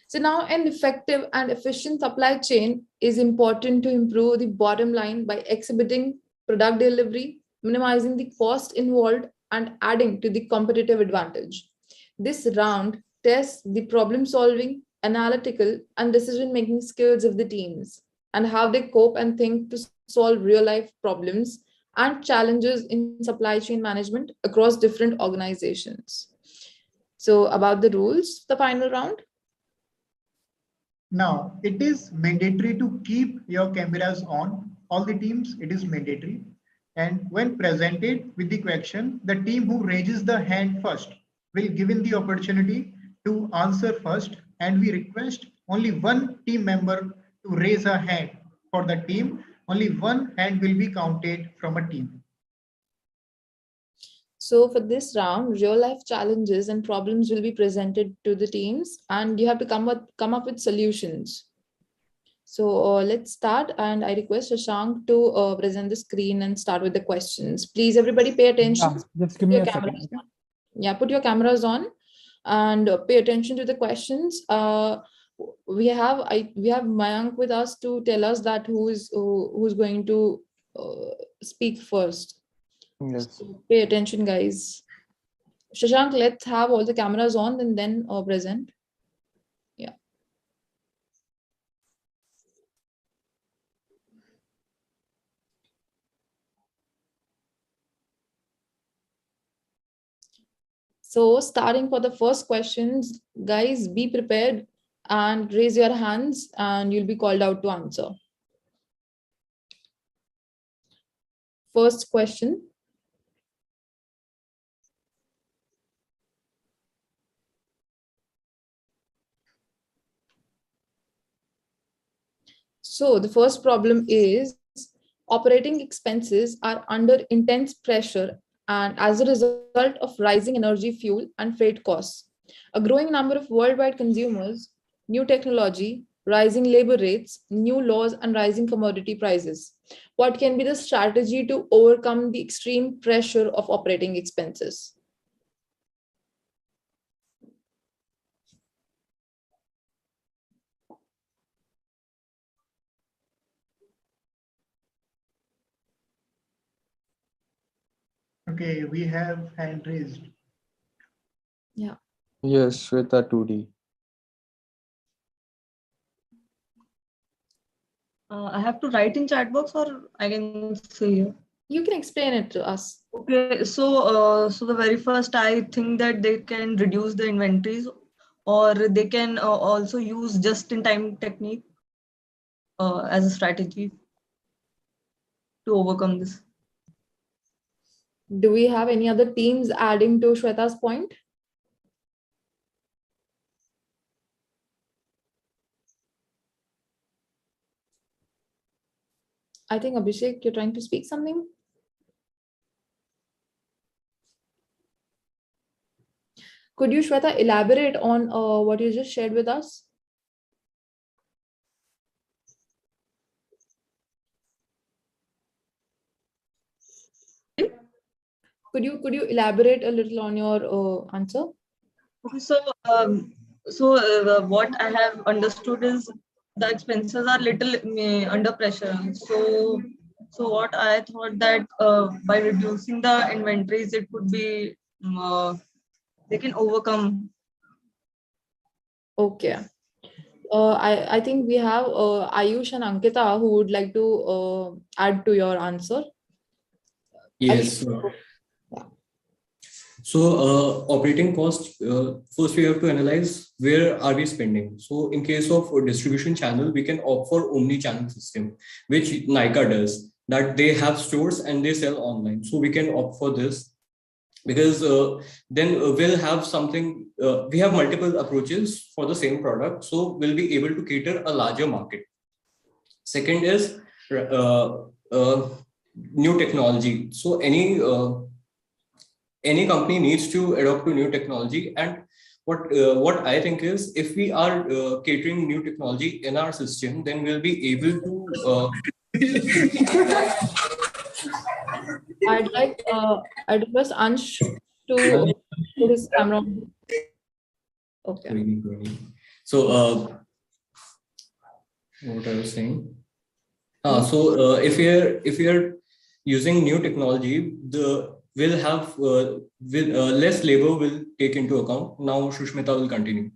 So now an effective and efficient supply chain is important to improve the bottom line by exhibiting product delivery, minimizing the cost involved, and adding to the competitive advantage. This round tests the problem solving, analytical, and decision making skills of the teams and how they cope and think to solve real life problems and challenges in supply chain management across different organizations. So, about the rules, the final round. Now, it is mandatory to keep your cameras on. All the teams, it is mandatory. And when presented with the question, the team who raises the hand first will given the opportunity to answer first, and we request only one team member to raise a hand for the team. Only one hand will be counted from a team. So for this round, real life challenges and problems will be presented to the teams, and you have to come up with solutions. So let's start, and I request Shashank to present the screen and start with the questions. Please, everybody, pay attention. Yeah, just give me a second. Okay? Yeah, put your cameras on and pay attention to the questions. We have Mayank with us to tell us that who's going to speak first. Yes. So pay attention, guys. Shashank, let's have all the cameras on and then present. Yeah. So starting for the first questions, guys, be prepared and raise your hands and you'll be called out to answer. First question. So the first problem is operating expenses are under intense pressure and as a result of rising energy, fuel, and freight costs. A growing number of worldwide consumers, new technology, rising labor rates, new laws, and rising commodity prices. What can be the strategy to overcome the extreme pressure of operating expenses? Okay, we have hand raised. Yeah. Yes, Shweta 2D. I have to write in chat box or I can say here? You can explain it to us. Okay, so the very first, I think that they can reduce the inventories, or they can also use just-in-time technique as a strategy to overcome this. Do we have any other teams adding to Shweta's point? I think Abhishek, you're trying to speak something. Could you, Shweta, elaborate on what you just shared with us? Could you elaborate a little on your answer? Okay, what I have understood is the expenses are little under pressure. So what I thought that by reducing the inventories, it could be they can overcome. Okay. I think we have Ayush and Ankita who would like to add to your answer. Yes. So operating cost, first we have to analyze where are we spending. So in case of a distribution channel, we can opt for omni-channel system, which Nykaa does, that they have stores and they sell online. So we can opt for this because then we'll have something, we have multiple approaches for the same product. So we'll be able to cater a larger market. Second is new technology. So any company needs to adopt to new technology, and what I think is if we are catering new technology in our system, then we'll be able to I'd request Ansh to put his camera on. Okay. So what I was saying, so if we are using new technology, we'll have less labor will take into account. Now Shushmita will continue.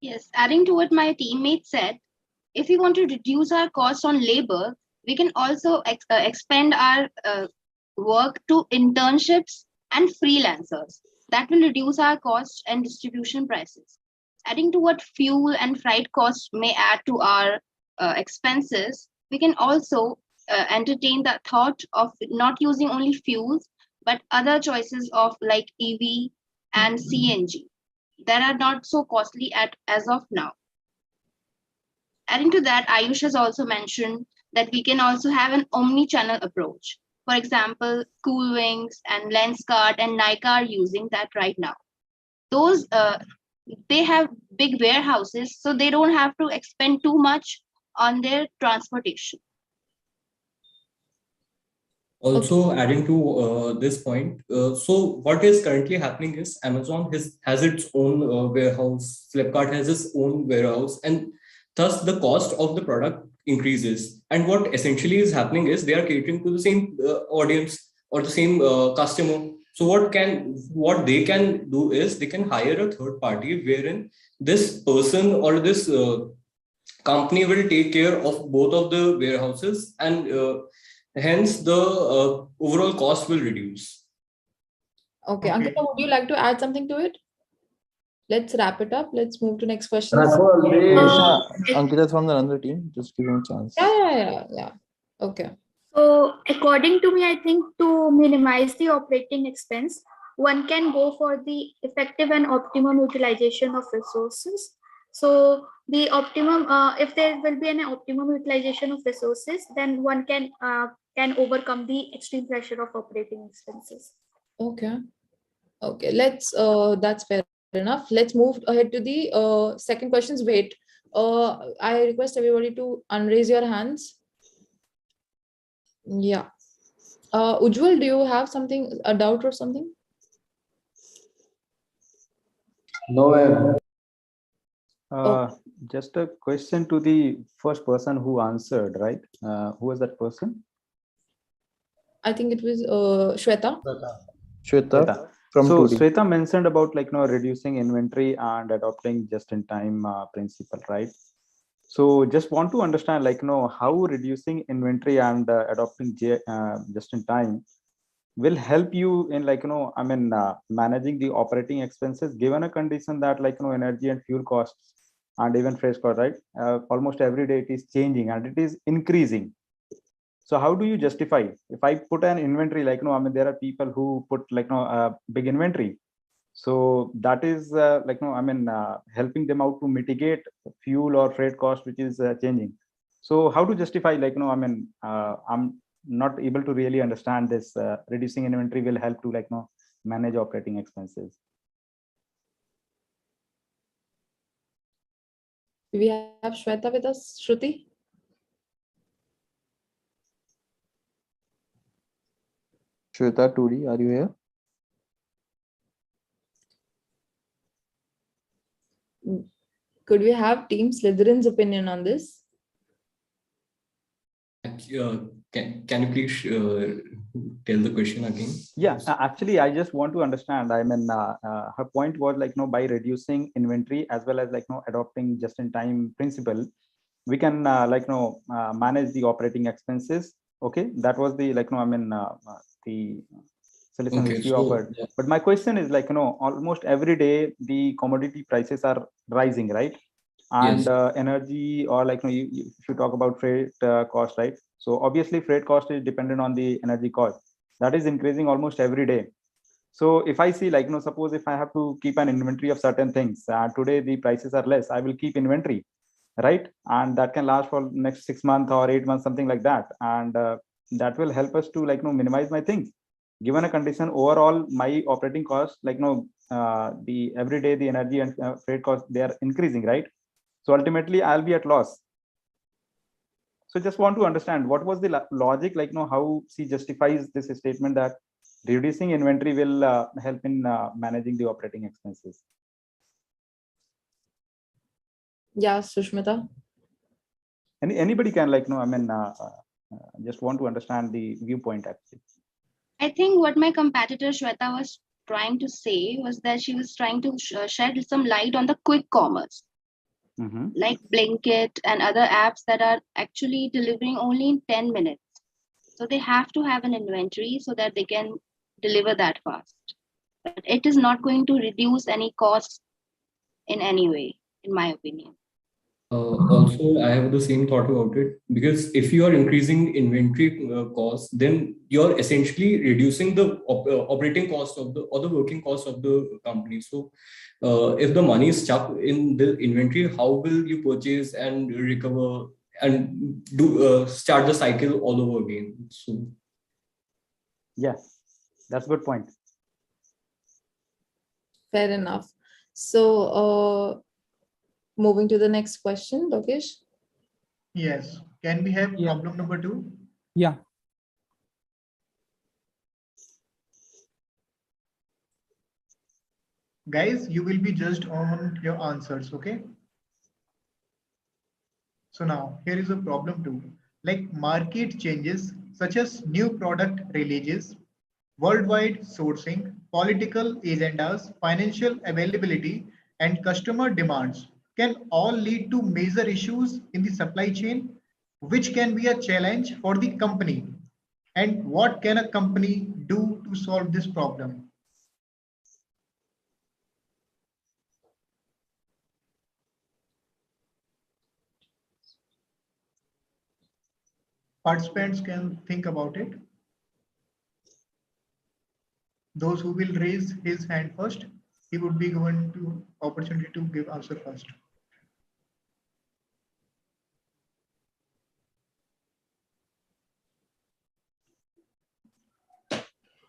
Yes, adding to what my teammate said, if we want to reduce our cost on labor, we can also expand our work to internships and freelancers. That will reduce our costs and distribution prices. Adding to what fuel and freight costs may add to our expenses, we can also entertain the thought of not using only fuels, but other choices of like EV and CNG that are not so costly as of now. Adding to that, Ayush has also mentioned that we can also have an omni-channel approach. For example, Cool Wings and Lenskart and Nykaa are using that right now. Those they have big warehouses, so they don't have to expend too much on their transportation. Also adding to this point, so what is currently happening is Amazon has its own warehouse, Flipkart has its own warehouse, and thus the cost of the product increases. And what essentially is happening is they are catering to the same audience or the same customer. So what they can do is they can hire a third party wherein this person or this company will take care of both of the warehouses, and hence the overall cost will reduce. Okay. Ankita, would you like to add something to it? Let's wrap it up. Let's move to next question. Ankita from the another team. Just give him a chance. Yeah. Okay. So according to me, I think to minimize the operating expense, one can go for the effective and optimum utilization of resources. So the optimum, if there will be an optimum utilization of resources, then one can overcome the extreme pressure of operating expenses. Okay. Okay, that's fair enough. Let's move ahead to the second questions. Wait, I request everybody to unraise your hands. Yeah. Ujjwal, do you have something, a doubt or something? No. Just a question to the first person who answered, right? Who was that person? I think it was Shweta. Shweta from So 2D. Shweta mentioned about reducing inventory and adopting just-in-time principle, right? So just want to understand how reducing inventory and adopting just-in-time will help you in managing the operating expenses given a condition that energy and fuel costs and even freight cost, right? Almost every day it is changing and it is increasing. So how do you justify if I put an inventory there are people who put a big inventory, so that is helping them out to mitigate fuel or freight cost which is changing. So how to justify I'm not able to really understand this. Reducing inventory will help to manage operating expenses. We have Shweta with us. Shruti. Shweta 2D, are you here? Could we have Team Slytherin's opinion on this? Can you please tell the question again? Yeah, actually, I just want to understand. Her point was by reducing inventory as well as adopting just-in-time principle, we can manage the operating expenses. Okay, that was the the solution which you offered. Yeah. But my question is almost every day the commodity prices are rising, right? And Yes. energy or if you talk about freight cost, right? So obviously freight cost is dependent on the energy cost that is increasing almost every day. So if I see suppose if I have to keep an inventory of certain things, today the prices are less, I will keep inventory, right? And that can last for next 6 months or 8 months, something like that. And that will help us to minimize my things. Given a condition, overall my operating costs the every day the energy and freight costs, they are increasing, right? So ultimately I'll be at loss. So just want to understand what was the logic, how she justifies this statement that reducing inventory will help in managing the operating expenses. Yeah, Sushmita. Anybody can just want to understand the viewpoint actually. I think what my competitor Shweta was trying to say was that she was trying to shed some light on the quick commerce, like Blinkit and other apps that are actually delivering only in 10 minutes. So they have to have an inventory so that they can deliver that fast. But it is not going to reduce any costs in any way, in my opinion. Also, I have the same thought about it, because if you are increasing inventory costs, then you're essentially reducing the operating cost of the or the working cost of the company. So if the money is stuck in the inventory, how will you purchase and recover and do start the cycle all over again? So yeah, that's a good point. Fair enough. So moving to the next question, Lokesh. Yes. Can we have problem number 2? Yeah. Guys, you will be judged on your answers, okay? So now here is a problem 2. Like market changes such as new product releases, worldwide sourcing, political agendas, financial availability, and customer demands can all lead to major issues in the supply chain, which can be a challenge for the company. And what can a company do to solve this problem? Participants can think about it. Those who will raise his hand first, he would be given to opportunity to give answer first.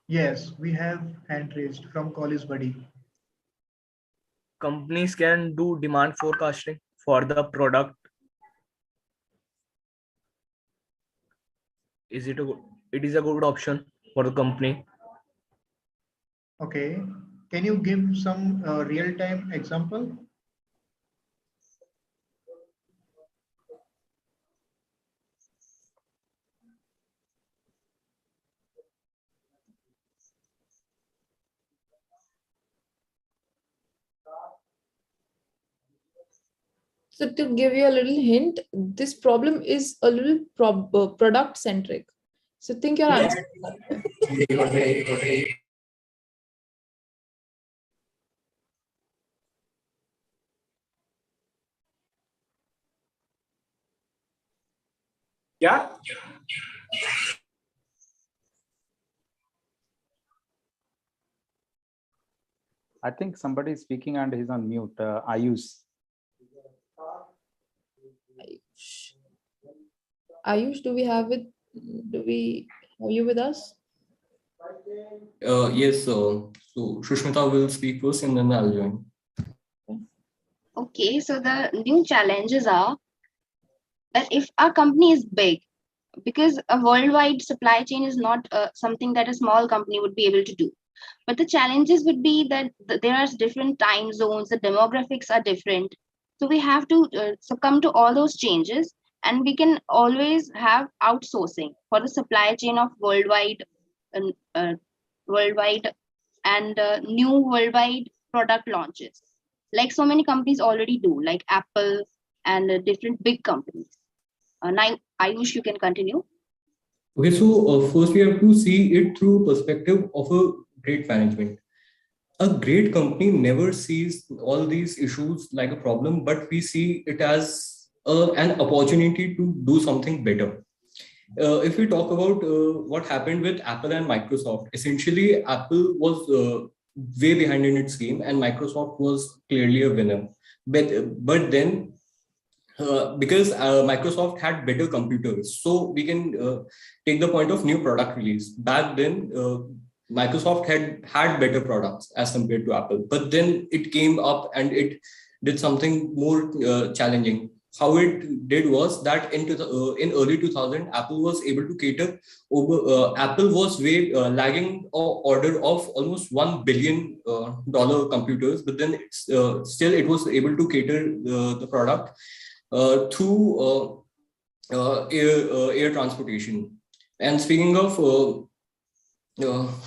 Yes, we have hand raised from College Buddy. Companies can do demand forecasting for the product. It is a good option for the company. Okay. Can you give some real-time example? So to give you a little hint, this problem is a little product centric. So think your answer. Yeah. I think somebody is speaking and he's on mute. Ayush. Ayush, do we have it? Are you with us? Yes, so Shushmita will speak first and then I'll join. Okay, so the new challenges are that if our company is big, because a worldwide supply chain is not something that a small company would be able to do. But the challenges would be that there are different time zones, the demographics are different. So we have to succumb to all those changes, and we can always have outsourcing for the supply chain of worldwide and new worldwide product launches, like so many companies already do, like Apple and different big companies. Now, Ayush, you can continue. Okay, so first we have to see it through perspective of a great management. A great company never sees all these issues like a problem, but we see it as an opportunity to do something better. If we talk about what happened with Apple and Microsoft, essentially Apple was way behind in its game, and Microsoft was clearly a winner. But then because Microsoft had better computers, so we can take the point of new product release. Back then, Microsoft had better products as compared to Apple, but then it came up and it did something more challenging. How it did was that in early 2000, Apple was able to cater over. Apple was way lagging order of almost $1 billion computers, but then still it was able to cater the product through air transportation. And speaking of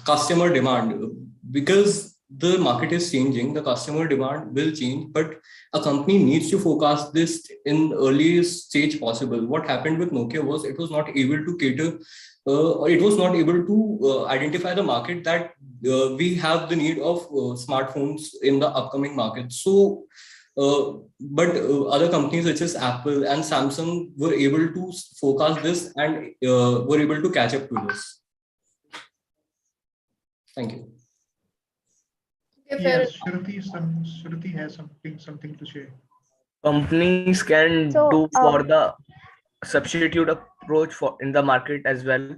customer demand, because the market is changing, the customer demand will change, but a company needs to forecast this in earliest stage possible. What happened with Nokia was it was not able to cater, it was not able to identify the market that we have the need of smartphones in the upcoming market. So but other companies such as Apple and Samsung were able to forecast this and were able to catch up to this. Thank you. Yes, Shruti has something to share. Companies can do for the substitute approach for in the market as well,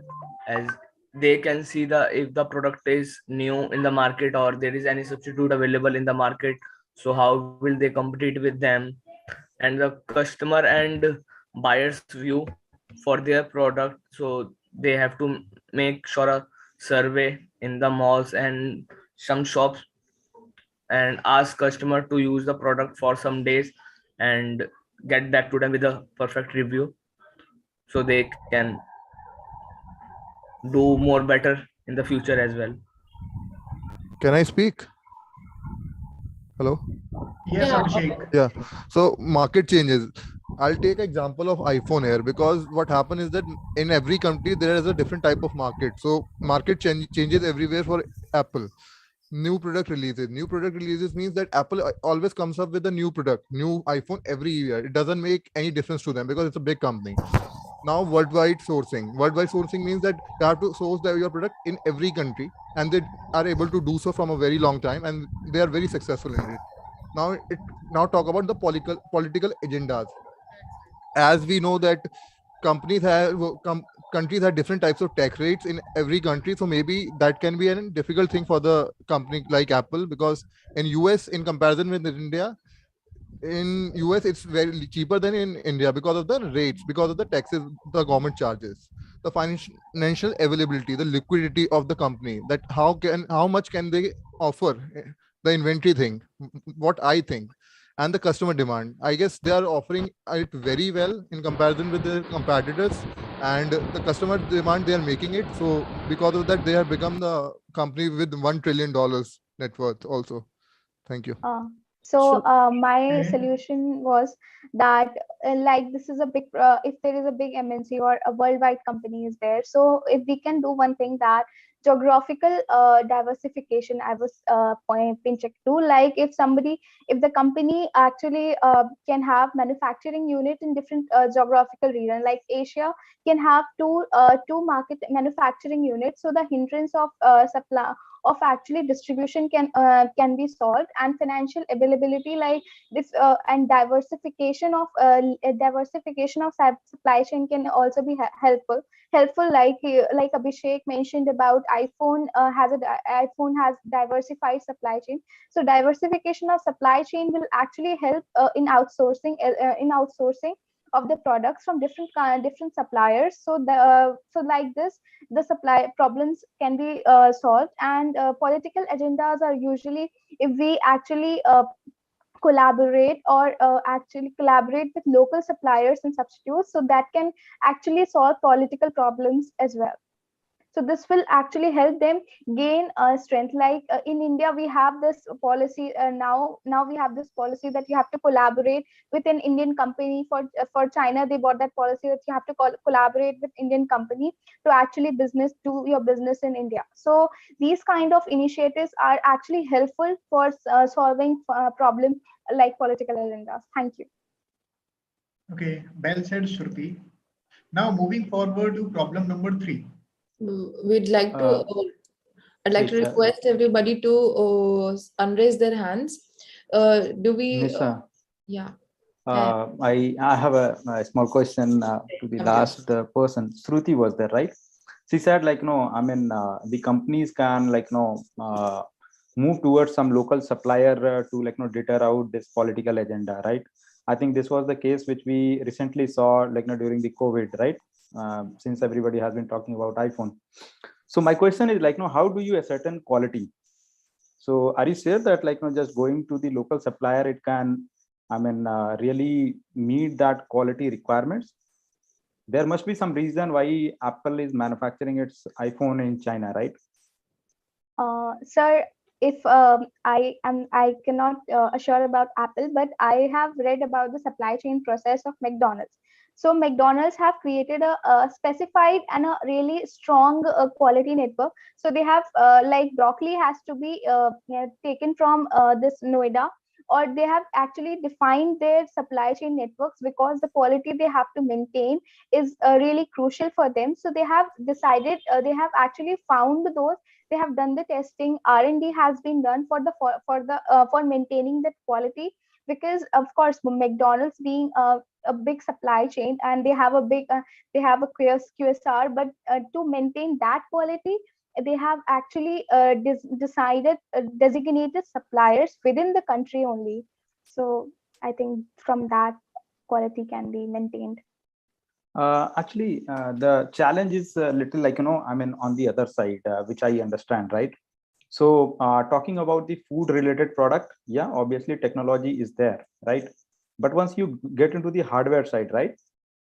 as they can see if the product is new in the market or there is any substitute available in the market. So how will they compete with them? And the customer and buyers view for their product. So they have to make sure a survey in the malls and some shops and ask customer to use the product for some days and get back to them with a perfect review, so they can do more better in the future as well. Can I speak? Hello? Yes, Abhishek. Yeah. So market changes. I'll take example of iPhone here, because what happened is that in every country there is a different type of market. So market changes everywhere for Apple. New product releases means that Apple always comes up with a new product, new iPhone every year. It doesn't make any difference to them because it's a big company. Now worldwide sourcing means that you have to source your product in every country, and they are able to do so from a very long time, and they are very successful in it. Now talk about the political agendas. As we know that companies have countries have different types of tax rates in every country. So maybe that can be a difficult thing for the company like Apple, because in US, in comparison with India, in US it's very cheaper than in India because of the rates, because of the taxes the government charges, the financial availability, the liquidity of the company, that how much can they offer, the inventory thing, what I think, and the customer demand. I guess they are offering it very well in comparison with their competitors, and the customer demand, they are making it. So because of that, they have become the company with $1 trillion net worth also. Thank you. My solution was that like this is a big if there is a big MNC or a worldwide company is there, so if we can do one thing, that geographical diversification I was pinching to, like if the company actually can have manufacturing unit in different geographical region, like Asia can have two market manufacturing units, so the hindrance of supply of actually distribution can be solved, and financial availability like this and diversification of supply chain can also be helpful, like Abhishek mentioned about iPhone has diversified supply chain. So diversification of supply chain will actually help in outsourcing of the products from different suppliers. So like this, the supply problems can be solved, and political agendas are usually, if we actually collaborate with local suppliers and substitutes, so that can actually solve political problems as well. So this will actually help them gain strength. Like in India, we have this policy now we have this policy that you have to collaborate with an Indian company. For China, they bought that policy that you have to collaborate with Indian company to actually do your business in India. So these kind of initiatives are actually helpful for solving problem like political agendas. Thank you. Okay, well said, Shruti. Now moving forward to problem number 3. We'd like to I'd like to request everybody to unraise their hands. Do we Nisha, yeah. I have a small question to the last person. Shruti was there, right? She said, like, no, I mean, the companies can, like, no, move towards some local supplier to, like, no, deter out this political agenda, right? I think this was the case which we recently saw, like, no, during the COVID, right? Since everybody has been talking about iPhone. So my question is, like, no, how do you ascertain quality? So are you sure that, like, no, just going to the local supplier, it can, I mean, really meet that quality requirements? There must be some reason why Apple is manufacturing its iPhone in China, right? Sir, if I cannot assure about Apple, but I have read about the supply chain process of McDonald's. So McDonald's have created a specified and a really strong quality network. So they have like broccoli has to be taken from this Noida, or they have actually defined their supply chain networks, because the quality they have to maintain is really crucial for them. So they have decided, they have actually found those, they have done the testing, R&D has been done for maintaining that quality, because of course McDonald's being a big supply chain, and they have a QSR, but to maintain that quality, they have actually designated suppliers within the country only. So I think from that, quality can be maintained. Actually, the challenge is a little, like, you know, I mean, on the other side, which I understand, right? So talking about the food related product, yeah, obviously technology is there, right? But once you get into the hardware side, right?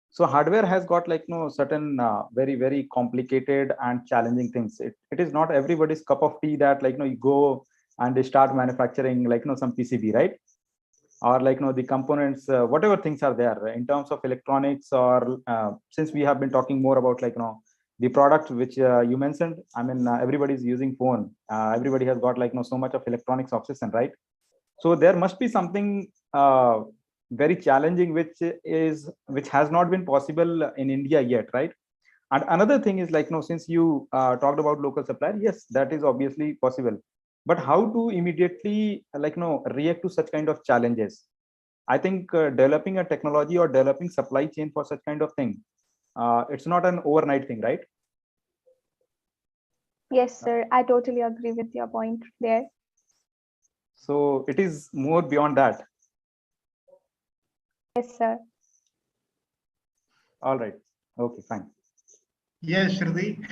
So hardware has got, like, no, certain very, very complicated and challenging things. It is not everybody's cup of tea that, like, no, you go and they start manufacturing, like, no, some PCB, right? Or, like, no, the components, whatever things are there in terms of electronics, or since we have been talking more about, like, no, the product which you mentioned, I mean, everybody's using phone. Everybody has got, like, no, so much of electronics obsession, right? So there must be something very challenging which has not been possible in India yet, right? And another thing is, like, no, since you talked about local supplier, yes, that is obviously possible, but how to immediately, like, no, react to such kind of challenges? I think developing a technology or developing supply chain for such kind of thing, It's not an overnight thing, right? Yes, sir. I totally agree with your point there. So it is more beyond that. Yes, sir. All right. Okay, fine. Yes, Shruti.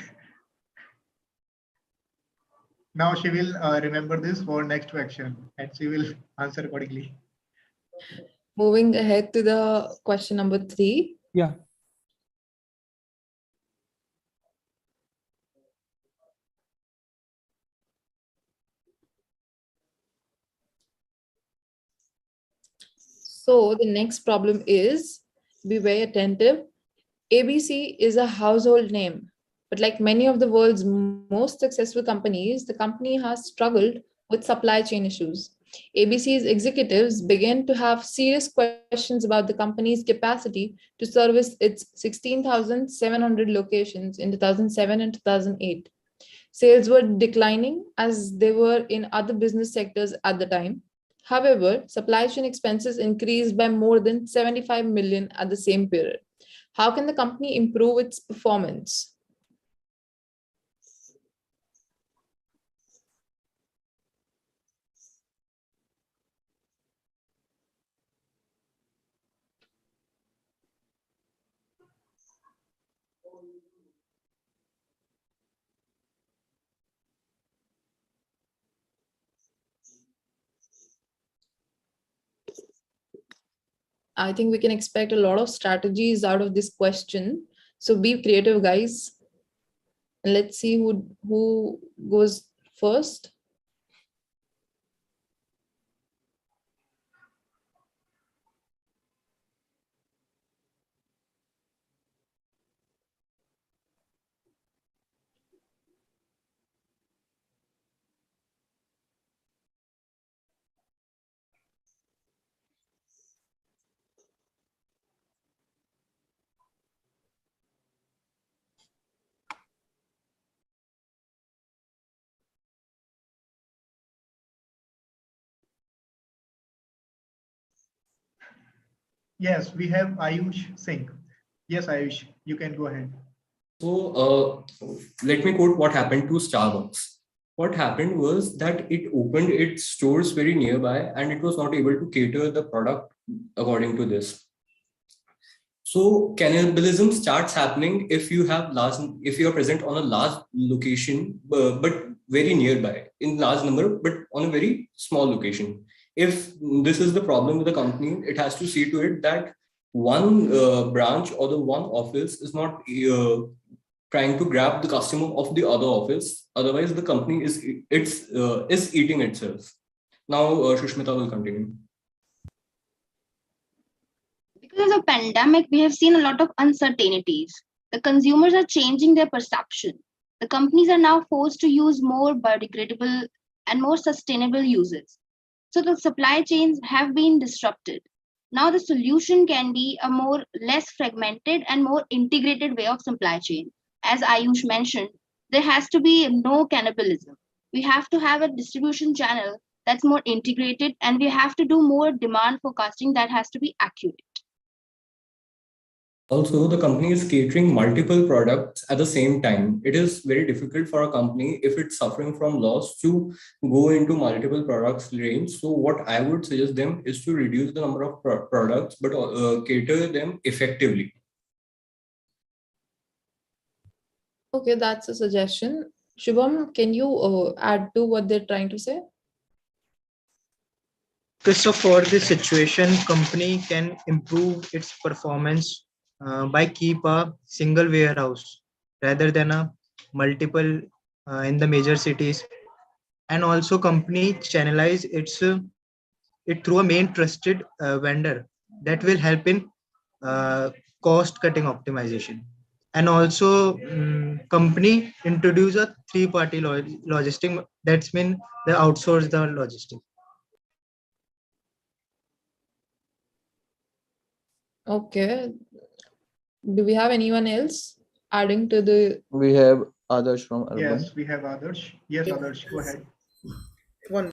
Now she will remember this for next question and she will answer accordingly. Moving ahead to the question number 3. Yeah. So the next problem is, be very attentive. ABC is a household name, but like many of the world's most successful companies, the company has struggled with supply chain issues. ABC's executives began to have serious questions about the company's capacity to service its 16,700 locations in 2007 and 2008. Sales were declining as they were in other business sectors at the time. However, supply chain expenses increased by more than 75 million at the same period. How can the company improve its performance? I think we can expect a lot of strategies out of this question. So be creative, guys. And let's see who goes first. Yes, we have Ayush Singh. Yes, Ayush, you can go ahead. So let me quote what happened to Starbucks. What happened was that it opened its stores very nearby and it was not able to cater the product according to this. So cannibalism starts happening if you are present on a large location, but very nearby in large number, but on a very small location. If this is the problem with the company, it has to see to it that one branch or the one office is not trying to grab the customer of the other office. Otherwise, the company is eating itself. Now, Shushmita will continue. Because of the pandemic, we have seen a lot of uncertainties. The consumers are changing their perception. The companies are now forced to use more biodegradable and more sustainable uses. So the supply chains have been disrupted. Now the solution can be a more less fragmented and more integrated way of supply chain. As Ayush mentioned, there has to be no cannibalism. We have to have a distribution channel that's more integrated, and we have to do more demand forecasting that has to be accurate. Also, the company is catering multiple products at the same time. It is very difficult for a company if it's suffering from loss to go into multiple products range. So what I would suggest them is to reduce the number of products, but cater them effectively. Okay, that's a suggestion. Shubham, can you add to what they're trying to say? So for this situation, company can improve its performance by keep a single warehouse rather than a multiple in the major cities, and also company channelize it through a main trusted vendor that will help in cost cutting optimization. And also company introduce a three-party logistic, that's mean they outsource the logistic. Okay. Do we have anyone else adding to the... We have Adarsh from Urban. Yes, we have Adarsh. Yes, Adarsh, go ahead.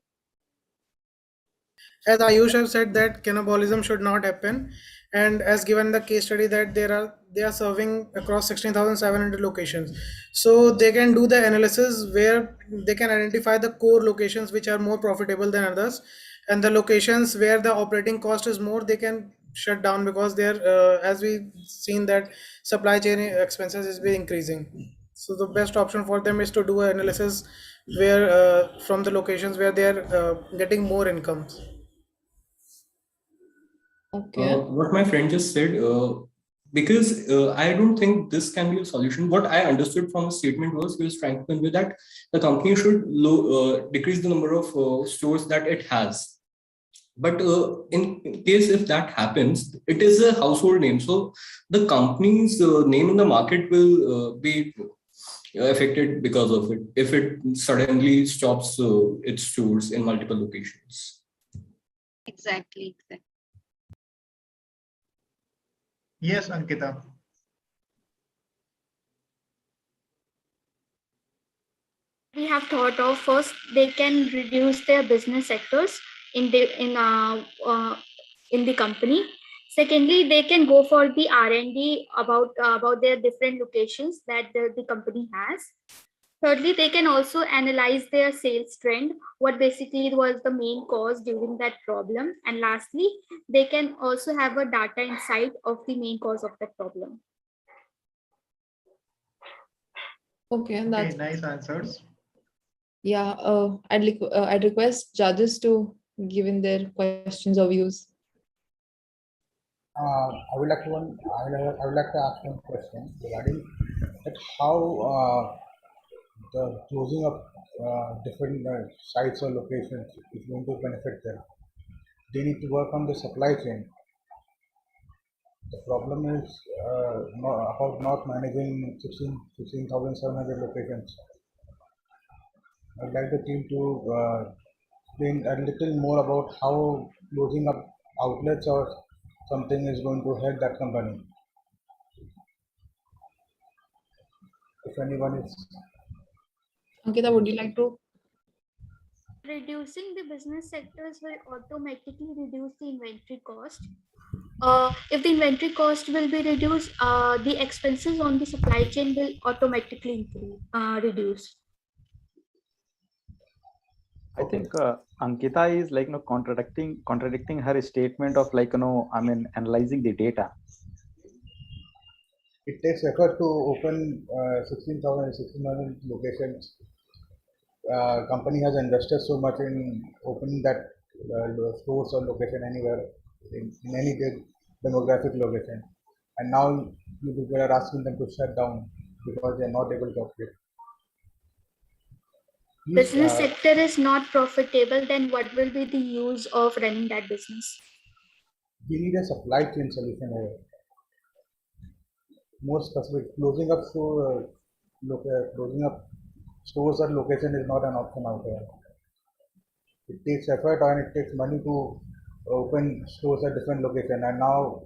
as Ayush have said that cannibalism should not happen, and as given the case study that they are serving across 16,700 locations, so they can do the analysis where they can identify the core locations which are more profitable than others, and the locations where the operating cost is more they can shut down because they're as we seen that supply chain expenses is be increasing. So the best option for them is to do an analysis where from the locations where they are getting more incomes. Okay. What my friend just said, because I don't think this can be a solution. What I understood from the statement was he was trying to convey that the company should decrease the number of stores that it has. But in case if that happens, it is a household name. So the company's name in the market will be affected because of it if it suddenly stops its stores in multiple locations. Exactly. Yes, Ankita. We have thought of first they can reduce their business sectors in the company. Secondly, they can go for the R&D about their different locations that the company has. Thirdly, they can also analyze their sales trend, what basically was the main cause during that problem. And lastly, they can also have a data insight of the main cause of that problem. Okay, that's nice answers. Yeah, I'd request judges to give in their questions or views. I would like to ask one question regarding that how the closing of different sites or locations is going to benefit them. They need to work on the supply chain. The problem is about not managing 16,700 locations. I'd like the team to explain a little more about how closing up outlets or something is going to help that company. If anyone is. Ankita, would you like to? Reducing the business sectors will automatically reduce the inventory cost. If the inventory cost will be reduced, the expenses on the supply chain will automatically reduce. I think Ankita is like contradicting her statement of analyzing the data. It takes effort to open 16,000 locations. Company has invested so much in opening that stores or location anywhere in any big demographic location, and now you people are asking them to shut down because they are not able to operate. Business sector is not profitable, then what will be the use of running that business? We need a supply chain solution here. More specific, closing up stores or location is not an option out there. It takes effort and it takes money to open stores at different location, and now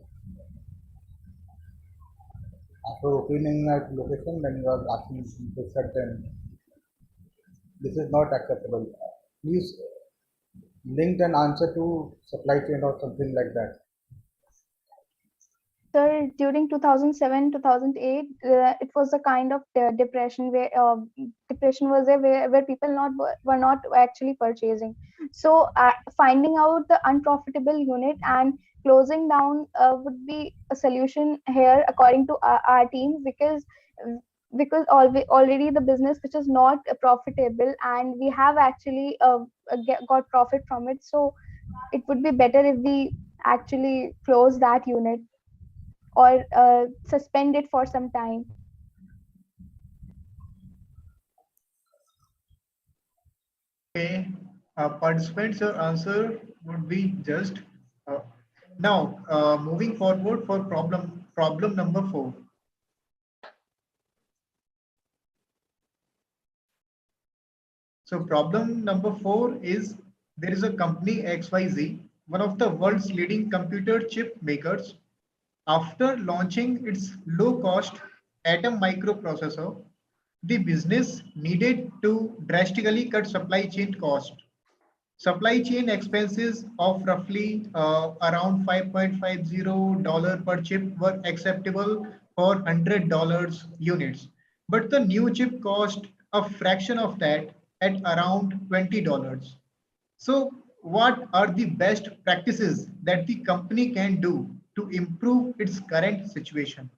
after opening that location, then you are asking to shut them. This is not acceptable. Please link an answer to supply chain or something like that. Sir, during 2007, 2008, it was a kind of depression where depression was there where people were not actually purchasing. So finding out the unprofitable unit and closing down would be a solution here according to our team, because already the business which is not profitable and we have actually got profit from it. So it would be better if we actually close that unit or suspend it for some time. Okay, participants, your answer would be just. Now, moving forward for problem number 4. So problem number 4 is there is a company XYZ, one of the world's leading computer chip makers. After launching its low-cost Atom microprocessor, the business needed to drastically cut supply chain cost. Supply chain expenses of roughly around $5.50 per chip were acceptable for $100 units. But the new chip cost a fraction of that at around $20. So what are the best practices that the company can do to improve its current situation?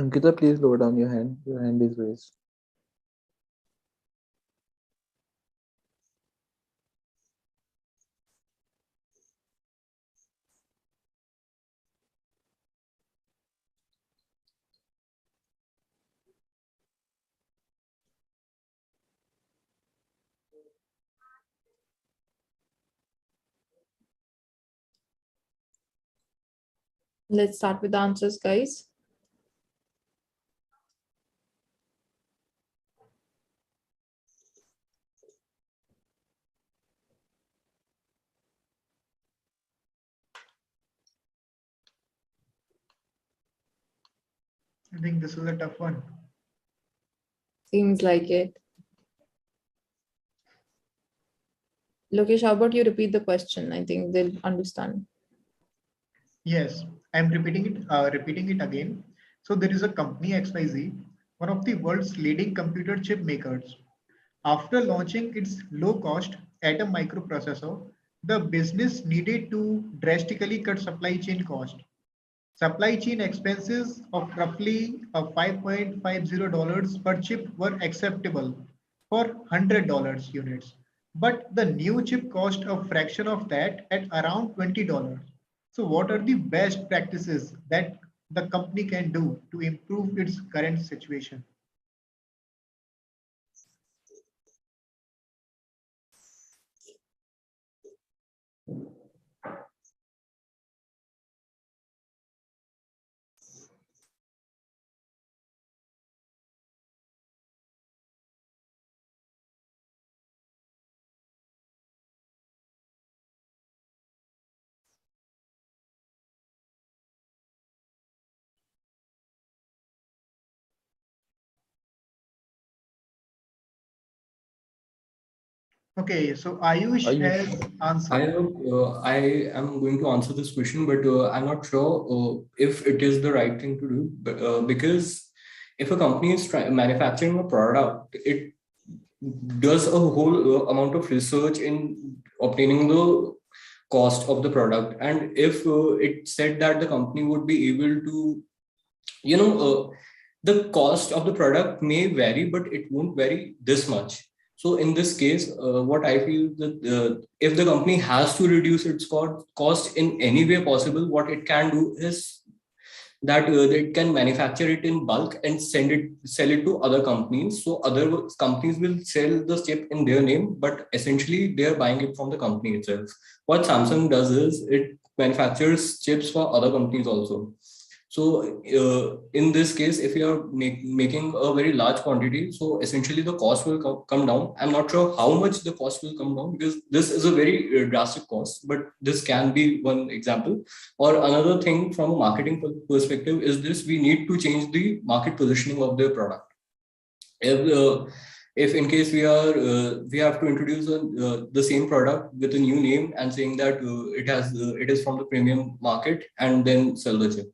Ankita, please lower down your hand. Your hand is raised. Let's start with the answers, guys. I think this is a tough one. Seems like it. Lokesh, how about you repeat the question? I think they'll understand. Yes, I'm repeating it again. So there is a company XYZ, one of the world's leading computer chip makers. After launching its low-cost Atom microprocessor, the business needed to drastically cut supply chain cost. Supply chain expenses of roughly $5.50 per chip were acceptable for $100 units, but the new chip cost a fraction of that at around $20. So what are the best practices that the company can do to improve its current situation? Okay, so Ayush has answered. I am going to answer this question, but I'm not sure if it is the right thing to do. Because if a company is manufacturing a product, it does a whole amount of research in obtaining the cost of the product. And if it said that the company would be able to, you know, the cost of the product may vary, but it won't vary this much. So in this case, what I feel that if the company has to reduce its cost in any way possible, what it can do is that it can manufacture it in bulk and sell it to other companies. So other companies will sell the chip in their name, but essentially they are buying it from the company itself. What Samsung does is it manufactures chips for other companies also. So in this case, if you are making a very large quantity, so essentially the cost will come down. I'm not sure how much the cost will come down, because this is a very drastic cost, but this can be one example. Or another thing from a marketing perspective is this: we need to change the market positioning of their product. If in case we have to introduce the same product with a new name and saying that it is from the premium market, and then sell the chip.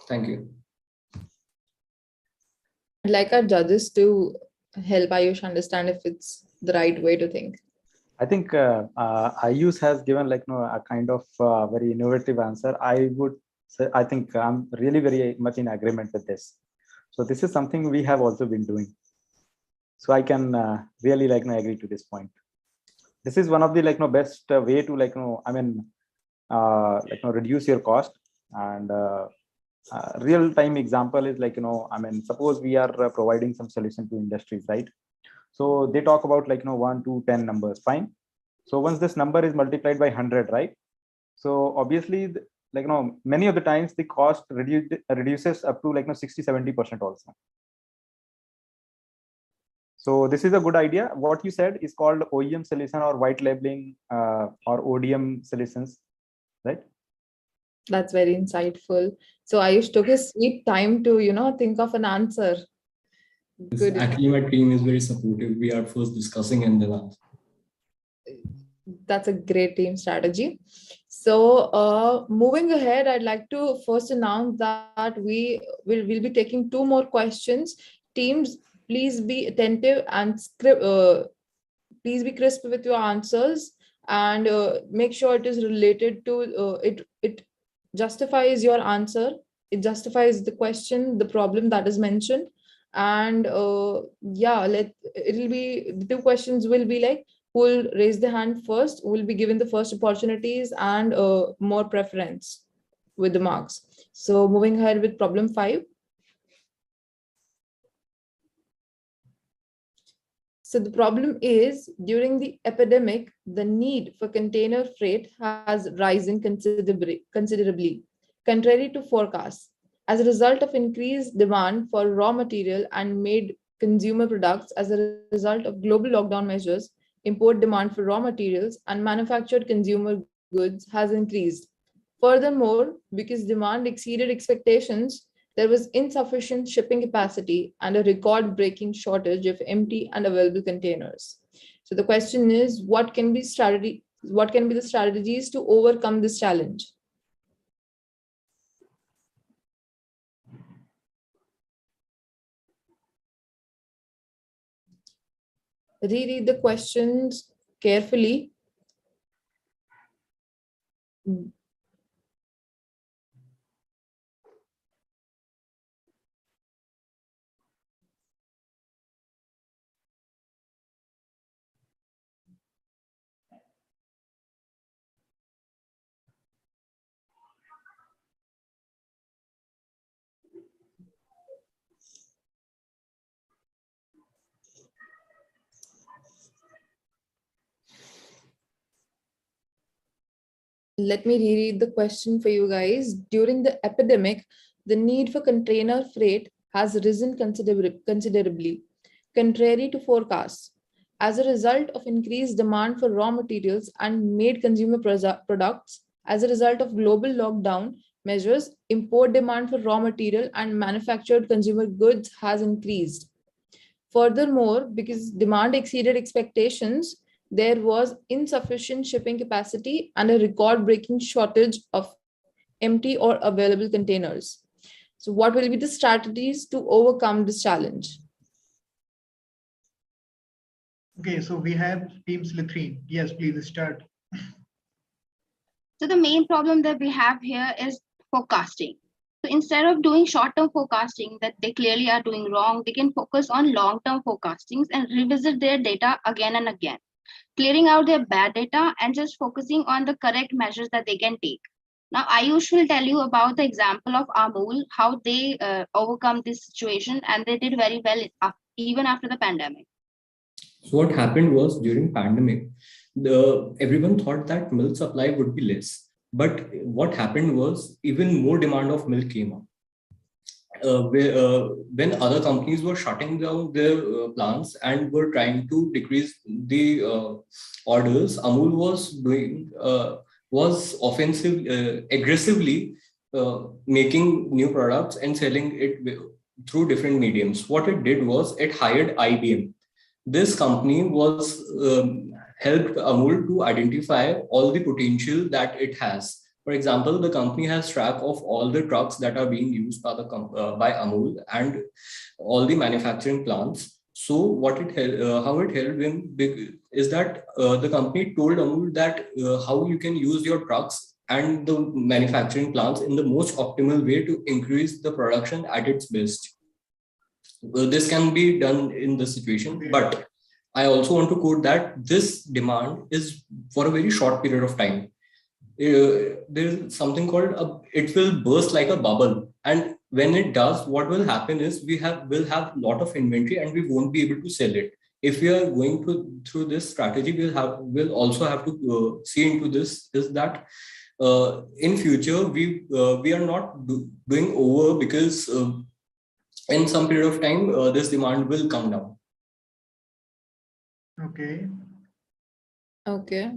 Thank you. I'd like our judges to help Ayush understand if it's the right way to think. I think Ayush has given a kind of very innovative answer. I would say, I think I'm really very much in agreement with this. So this is something we have also been doing. So I can really agree to this point. This is one of the best way to reduce your cost. And real time example is suppose we are providing some solution to industries, right? So they talk about 1 to 10 numbers, fine. So once this number is multiplied by 100, right? So obviously like many of the times the cost reduces up to 60-70% also. So this is a good idea. What you said is called OEM solution or white labeling or ODM solutions, right? That's very insightful. So Ayush took his sweet time to, think of an answer. Good. Actually, my team is very supportive. We are first discussing and then answer. That's a great team strategy. So moving ahead, I'd like to first announce that we'll be taking 2 more questions. Teams, please be attentive and please be crisp with your answers, and make sure it is related to it justifies your answer, it justifies the question, the problem that is mentioned. And it'll be, the 2 questions will be like, who will raise the hand first will be given the first opportunities and more preference with the marks. So moving ahead with problem 5. So the problem is, during the epidemic, the need for container freight has risen considerably, contrary to forecasts. As a result of increased demand for raw material and made consumer products as a result of global lockdown measures, import demand for raw materials and manufactured consumer goods has increased. Furthermore, because demand exceeded expectations, there was insufficient shipping capacity and a record-breaking shortage of empty and available containers. So the question is, what can be the strategies to overcome this challenge? Reread the questions carefully. Let me reread the question for you guys. During the epidemic, the need for container freight has risen considerably, contrary to forecasts. As a result of increased demand for raw materials and made consumer products, as a result of global lockdown measures, import demand for raw material and manufactured consumer goods has increased. Furthermore, because demand exceeded expectations, there was insufficient shipping capacity and a record-breaking shortage of empty or available containers. So what will be the strategies to overcome this challenge? Okay, so we have Team Slithrin. Yes, please start. So the main problem that we have here is forecasting. So instead of doing short-term forecasting that they clearly are doing wrong, they can focus on long-term forecastings and revisit their data again and again, clearing out their bad data and just focusing on the correct measures that they can take. Now, Ayush will tell you about the example of Amul, how they overcome this situation, and they did very well even after the pandemic. So what happened was, during pandemic, everyone thought that milk supply would be less. But what happened was, even more demand of milk came up. When other companies were shutting down their plants and were trying to decrease the orders, Amul was aggressively making new products and selling it through different mediums. What it did was, it hired IBM. This company was helped Amul to identify all the potential that it has. For example, the company has track of all the trucks that are being used by by Amul and all the manufacturing plants. So what how it helped him is that the company told Amul that how you can use your trucks and the manufacturing plants in the most optimal way to increase the production at its best. This can be done in this situation, but I also want to quote that this demand is for a very short period of time. There's something called it will burst like a bubble, and when it does, what will happen is we'll have a lot of inventory and we won't be able to sell it. If we are going through this strategy, we'll also have to see into this, is that in future we are not doing over because in some period of time this demand will come down. Okay. Okay.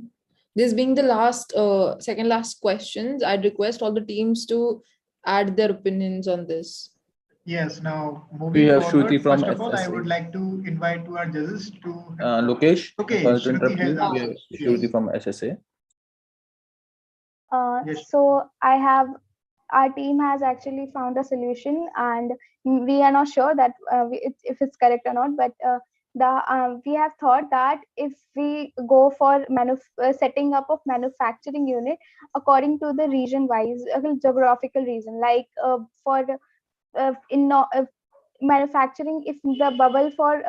This being the second last questions, I'd request all the teams to add their opinions on this. Yes, now We moving have forward, Shruti from first of all, I would SSA. like to invite to our judges to Lokesh, okay, sorry to Shruti interrupt has you. We asked. have Yes. Shruti from SSA. Yes. So our team has actually found a solution, and we are not sure that if it's correct or not, but we have thought that if we go for setting up of manufacturing unit according to the region wise geographical region, like for manufacturing, if the bubble for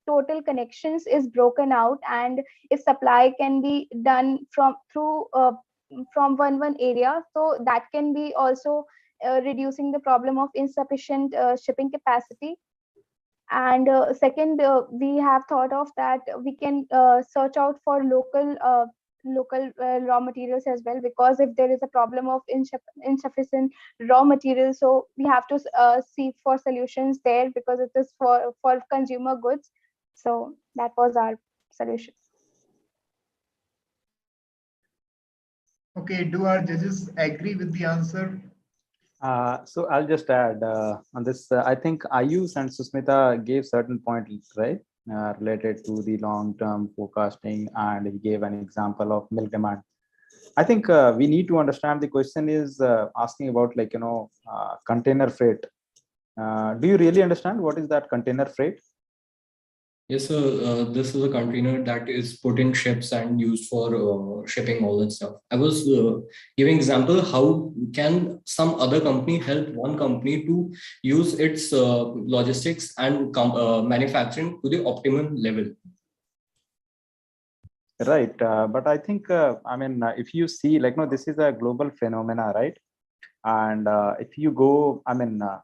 total connections is broken out, and if supply can be done from one area, so that can be also reducing the problem of insufficient shipping capacity. And second, we have thought of that we can search out for local raw materials as well, because if there is a problem of insufficient raw materials, so we have to seek for solutions there, because it is for consumer goods. So that was our solution. Okay, do our judges agree with the answer? So I'll just add on this. I think Ayush and Susmita gave certain points, right, related to the long-term forecasting, and he gave an example of milk demand. I think we need to understand the question is asking about container freight. Do you really understand what is that container freight? Yes, so this is a container that is put in ships and used for shipping all that stuff. I was giving example, how can some other company help one company to use its logistics and manufacturing to the optimum level? Right, but I think if you see, this is a global phenomena, right? And if you go,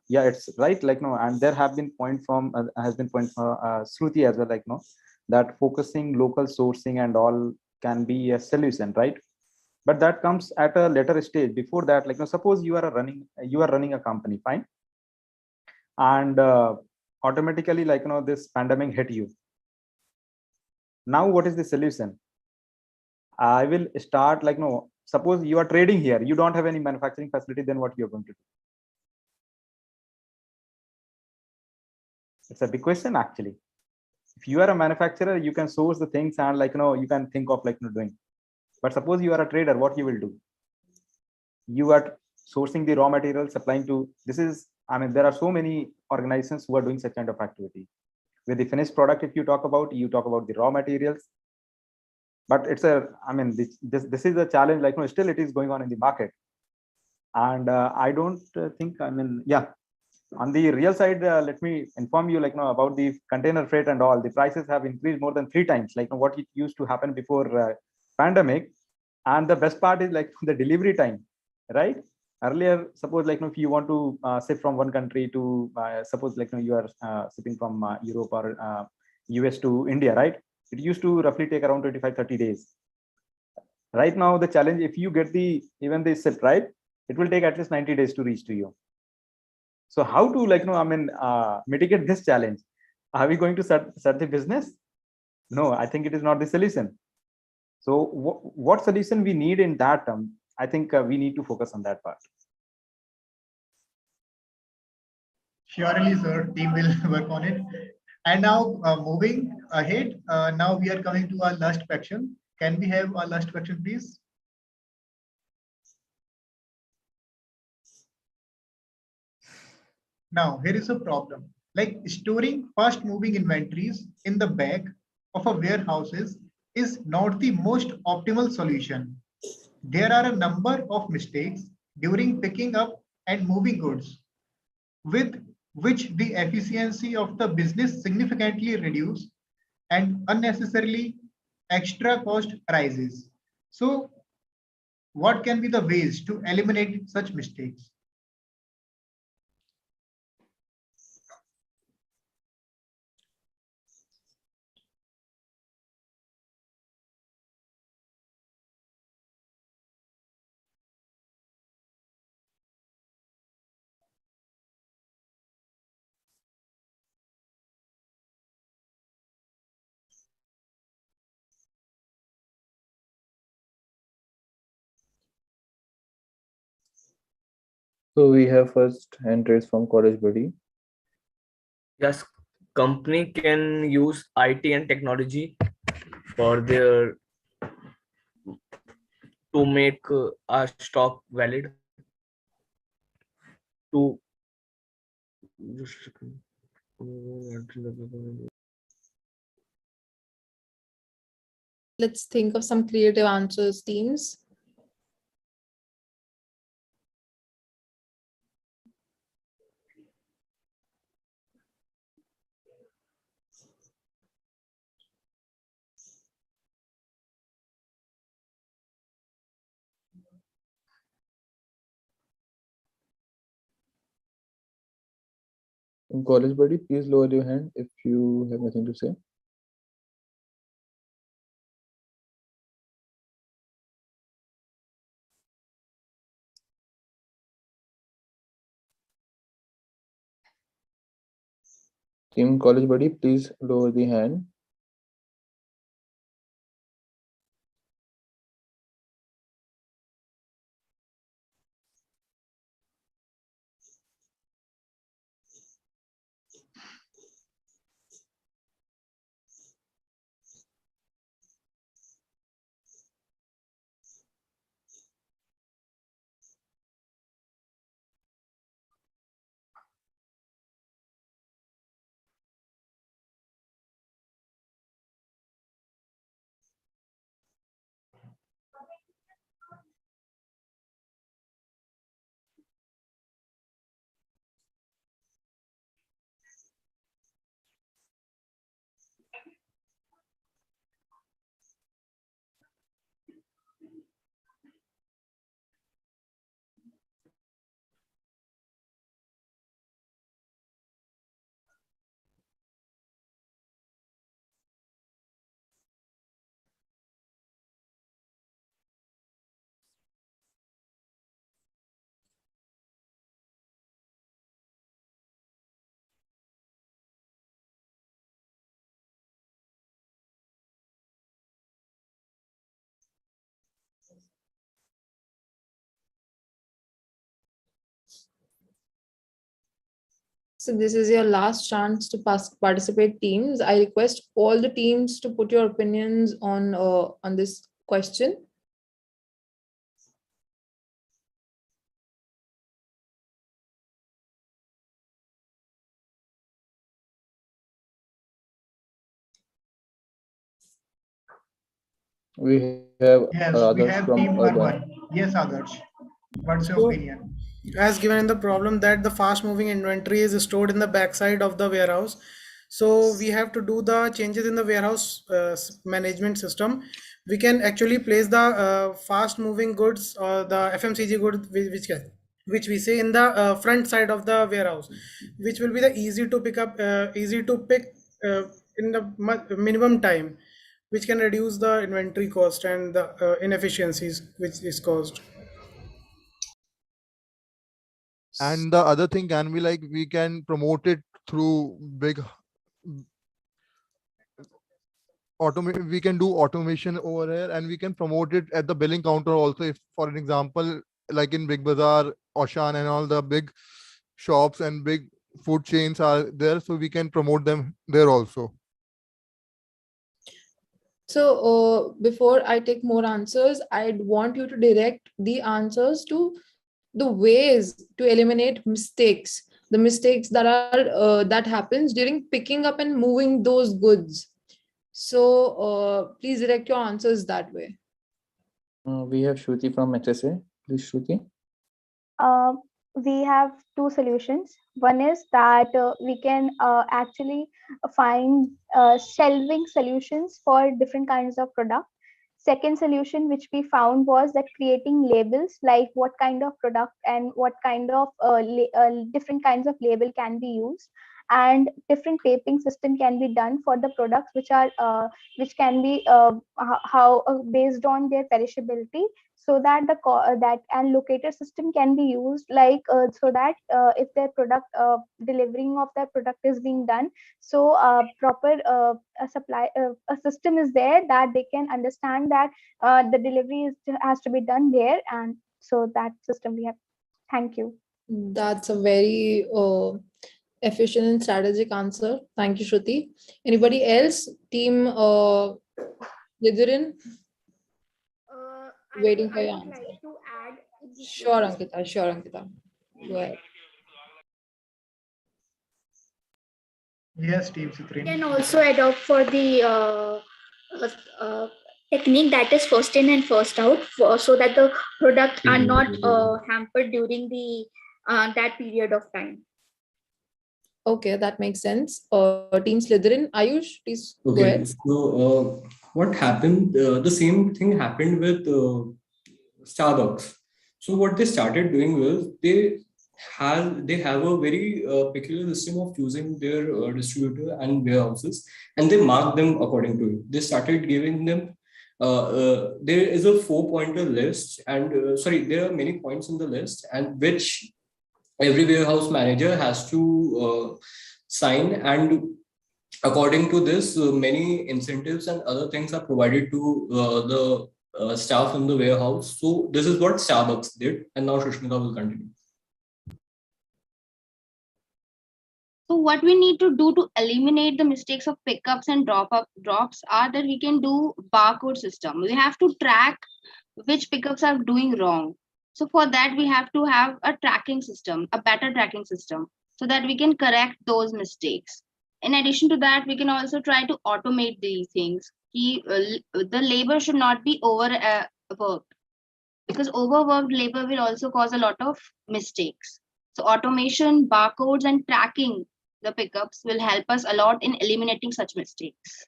yeah, it's right, and there have been point from Shruti as well, that focusing local sourcing and all can be a solution, right? But that comes at a later stage. Before that, suppose you are running a company, fine, and automatically, this pandemic hit you. Now what is the solution? I will start suppose you are trading here, you don't have any manufacturing facility, then what you're going to do? It's a big question, actually. If you are a manufacturer, you can source the things and you can think of doing. But suppose you are a trader, what you will do? You are sourcing the raw material, supplying to, there are so many organizations who are doing such kind of activity. With the finished product, if you talk about the raw materials. But it's this is a challenge, still it is going on in the market. And I don't think, yeah, on the real side, let me inform you about the container freight and all. The prices have increased more than 3 times, what it used to happen before pandemic. And the best part is the delivery time, right? Earlier, suppose if you want to ship from one country to suppose you are shipping from Europe or US to India, right? It used to roughly take around 25-30 days. Right now, the challenge, if you get even the ship, right, it will take at least 90 days to reach to you. So how to mitigate this challenge? Are we going to start the business? No, I think it is not the solution. So what solution we need in that term? I think we need to focus on that part. Surely, sir, team will work on it. And now moving ahead, now we are coming to our last question. Can we have our last question, please? Now, here is a problem. Like storing fast moving inventories in the back of a warehouses is not the most optimal solution. There are a number of mistakes during picking up and moving goods, with which the efficiency of the business significantly reduced and unnecessarily extra cost arises. So, what can be the ways to eliminate such mistakes? So we have first hand raised from College Buddy. Yes, company can use IT and technology for their to make our stock valid. To Let's think of some creative answers, teams. College Buddy, please lower your hand if you have nothing to say. Team College Buddy, please lower the hand. So this is your last chance to participate, teams. I request all the teams to put your opinions on this question. We have Yes, we others have from team Urban. Urban. Yes, Adarsh. What's your So, opinion? as given in the problem that the fast moving inventory is stored in the backside of the warehouse, so we have to do the changes in the warehouse management system. We can actually place the fast moving goods or the FMCG goods which we say in the front side of the warehouse, which will be the easy to pick uh, in the minimum time, which can reduce the inventory cost and the inefficiencies which is caused. And the other thing can be like we can promote it through big we can do automation over here, and we can promote it at the billing counter also. If for an example, like in Big Bazaar, Oshan and all the big shops and big food chains are there, so we can promote them there also. So before I take more answers, I'd want you to direct the answers to the ways to eliminate mistakes, the mistakes that happens during picking up and moving those goods. So please direct your answers that way. We have Shruti from HSA. Please, Shruti. Uh, we have two solutions. One is that we can actually find shelving solutions for different kinds of product. Second solution which we found was that creating labels, like what kind of product and what kind of different kinds of label can be used, and different taping system can be done for the products which can be how based on their perishability, so that that and locator system can be used, like so that if their product delivering of their product is being done, so proper a system is there that they can understand that the delivery has to be done there, and so that system we have. Thank you. That's a very efficient and strategic answer. Thank you, Shruti. Anybody else? Team Lidhurin, waiting for I your would answer. like to add in this Sure, process. Ankita. Sure, Ankita. Go ahead. Yes, Team Can Citrin. also adopt for the uh, uh, technique that is first in and first out, so that the product are not hampered during the that period of time. Okay, that makes sense. Team Slytherin, Ayush, please go Okay, ahead. so what happened? The same thing happened with Starbucks. So what they started doing was they have a very peculiar system of choosing their distributor and warehouses, and they mark them according to it. They started giving them. There is a four-pointer list, and sorry, there are many points in the list, and which every warehouse manager has to sign, and according to this, many incentives and other things are provided to the staff in the warehouse. So this is what Starbucks did, and now Shushmita will continue. So what we need to do to eliminate the mistakes of pickups and drops are that we can do barcode system. We have to track which pickups are doing wrong. So for that, we have to have a tracking system, a better tracking system, so that we can correct those mistakes. In addition to that, we can also try to automate these things. The labor should not be overworked, because overworked labor will also cause a lot of mistakes. So automation, barcodes, and tracking the pickups will help us a lot in eliminating such mistakes.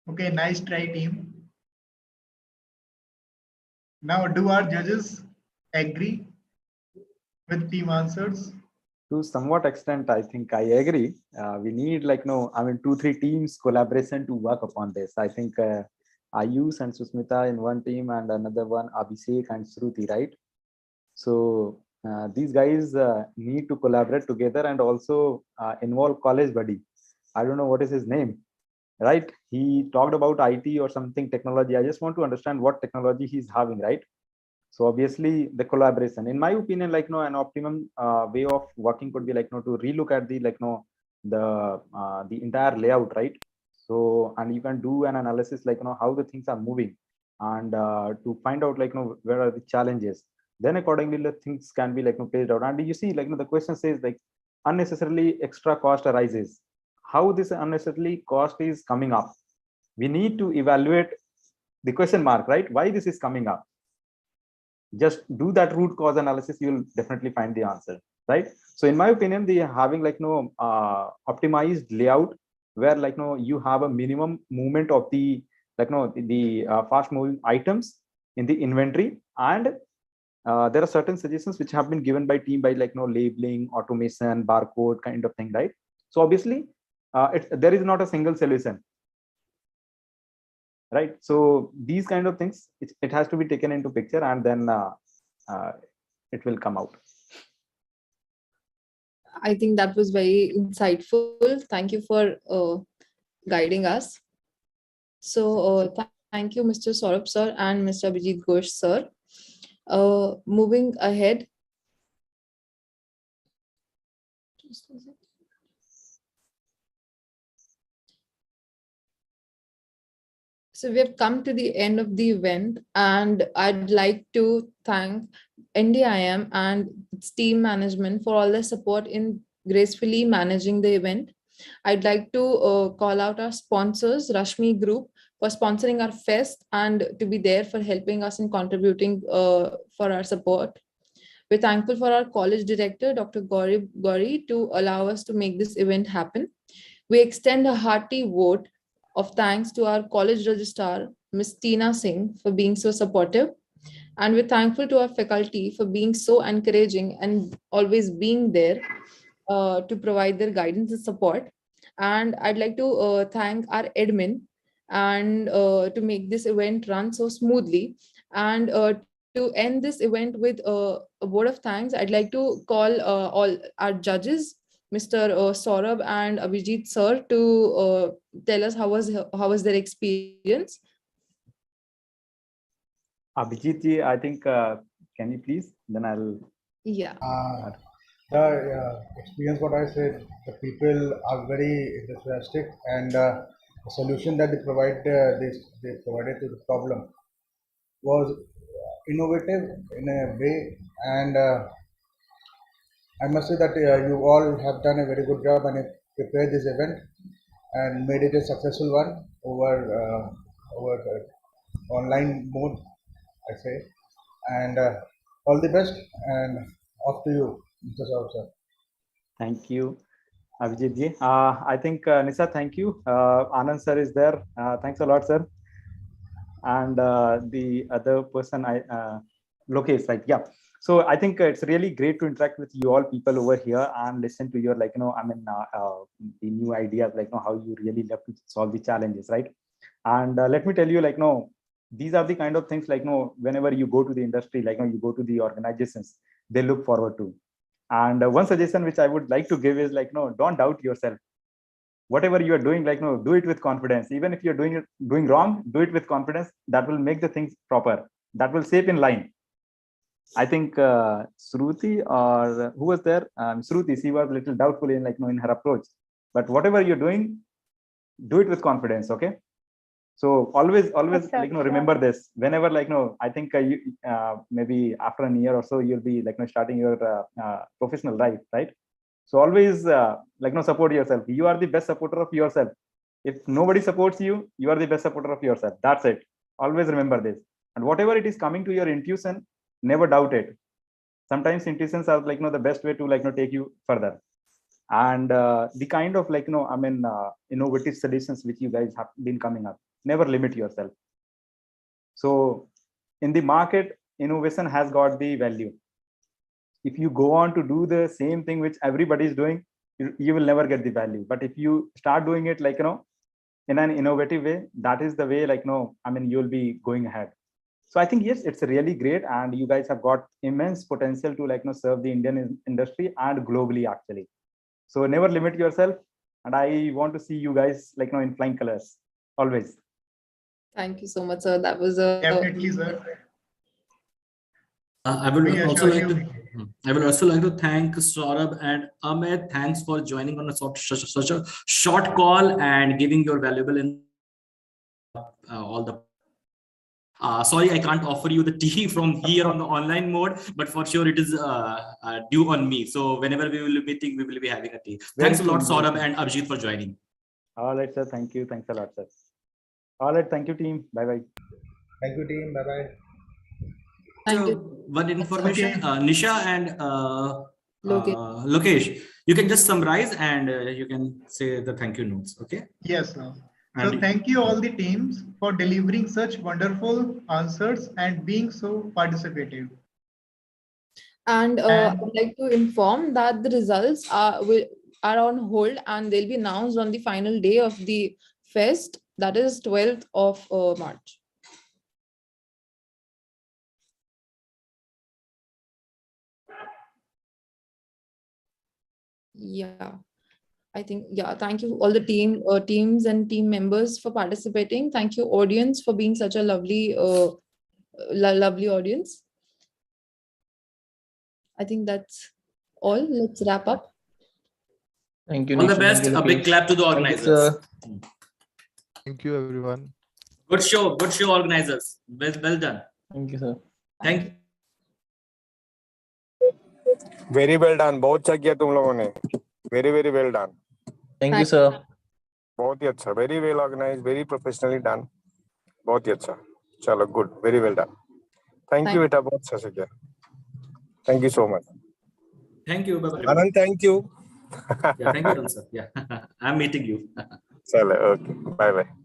Okay, nice try, team. Now, do our judges agree with team answers? To somewhat extent, I think I agree. We need like no, I mean, 2-3 teams collaboration to work upon this. I think Ayush and Susmita in one team and another one Abhishek and Shruti, right? So these guys need to collaborate together and also involve college buddy. I don't know what is his name, right? He talked about IT or something technology. I just want to understand what technology he's having, right? So obviously the collaboration, in my opinion, like no, an optimum way of working could be like no to relook at the like no the entire layout, right? So and you can do an analysis like how the things are moving, and to find out like where are the challenges. Then accordingly the things can be like paged out. And you see like the question says like unnecessarily extra cost arises. How this unnecessarily cost is coming up? We need to evaluate the question mark, right? Why this is coming up? Just do that root cause analysis, you'll definitely find the answer, right? So in my opinion, the having like optimized layout where like you have a minimum movement of the like the fast moving items in the inventory, and there are certain suggestions which have been given by team by like labeling, automation, barcode kind of thing, right? So obviously there is not a single solution, right? So these kind of things, it has to be taken into picture, and then it will come out. I think that was very insightful. Thank you for guiding us. So thank you, Mr. Saurabh sir and Mr. Abhijit Ghosh sir. Moving ahead. So we have come to the end of the event, and I'd like to thank NDIM and its team management for all the support in gracefully managing the event. I'd like to call out our sponsors, Rashmi Group, for sponsoring our fest and to be there for helping us in contributing for our support. We're thankful for our college director, Dr. Gauri, to allow us to make this event happen. We extend a hearty vote of thanks to our college registrar, Ms. Tina Singh, for being so supportive. And we're thankful to our faculty for being so encouraging and always being there to provide their guidance and support. And I'd like to thank our admin and to make this event run so smoothly. And to end this event with a word of thanks, I'd like to call all our judges Mr. Saurabh and Abhijit sir to tell us how was their experience. Abhijit ji, I think, can you please? Then I'll. Yeah. The experience, what I said, the people are very enthusiastic, and the solution that they provided to the problem was innovative in a way, and I must say that you all have done a very good job and prepared this event and made it a successful one over the online mode, I say. And all the best, and off to you, Mr. Saurabh sir. Thank you, Abhijit ji. I think Nisa, thank you. Anand sir is there. Thanks a lot, sir. And the other person, Lokesh, right? Yeah. So I think it's really great to interact with you all people over here and listen to your, like, the new ideas, like, how you really love to solve the challenges, right? And let me tell you, like, these are the kind of things, like, whenever you go to the industry, like, you go to the organizations, they look forward to. And one suggestion which I would like to give is, like, don't doubt yourself. Whatever you are doing, like, do it with confidence. Even if you're doing wrong, do it with confidence. That will make the things proper. That will shape in line. I think Shruti, or who was there? Shruti, she was a little doubtful in, like, in her approach. But whatever you're doing, do it with confidence. Okay. So always, like, remember this. Whenever, like, I think you, maybe after a year or so, you'll be, like, starting your professional life, right? So always, like, support yourself. You are the best supporter of yourself. If nobody supports you, you are the best supporter of yourself. That's it. Always remember this. And whatever it is coming to your intuition, never doubt it. Sometimes intuitions are, like, the best way to, like, take you further. And the kind of, like, innovative solutions which you guys have been coming up, never limit yourself. So in the market, innovation has got the value. If you go on to do the same thing which everybody is doing, you will never get the value. But if you start doing it, like, in an innovative way, that is the way, like, you'll be going ahead. So I think, yes, it's really great, and you guys have got immense potential to, like, serve the Indian industry and globally, actually. So never limit yourself, and I want to see you guys, like, in flying colors always. Thank you so much, sir. That was a Definitely, sir. I would also like to thank Saurabh and Ahmed. Thanks for joining on such a short call and giving your valuable all the. Sorry, I can't offer you the tea from here on the online mode, but for sure it is due on me. So whenever we will be meeting, we will be having a tea. Thanks a lot, Saurabh and Abhijit, for joining. All right, sir. Thank you. Thanks a lot, sir. All right. Thank you, team. Bye-bye. Thank you, team. Bye-bye. Thank you. One information, Nisha and Lokesh. Lokesh, you can just summarize and you can say the thank you notes. Okay. Yes, sir. So thank you all the teams for delivering such wonderful answers and being so participative. And I'd like to inform that the results are on hold, and they'll be announced on the final day of the fest, that is 12th of March. Yeah, I think, yeah, thank you all the teams and team members for participating. Thank you, audience, for being such a lovely lovely audience. I think that's all. Let's wrap up. Thank you. All the best. A big clap to the organizers. Thank you, everyone. Good show, organizers. Well done. Thank you, sir. Thank you. Very well done, बहुत अच्छा किया तुम लोगों ने. Very very well done. Thank you, sir. बहुत ही अच्छा, very well organised, very professionally done. बहुत ही अच्छा. चलो, good, very well done. Thank you बेटा, बहुत अच्छा से किया. Thank you so much. Thank you. Bye-bye. Anand, thank you. Yeah, thank you, sir. Yeah, I'm meeting you. चलो, ओके, बाय बाय.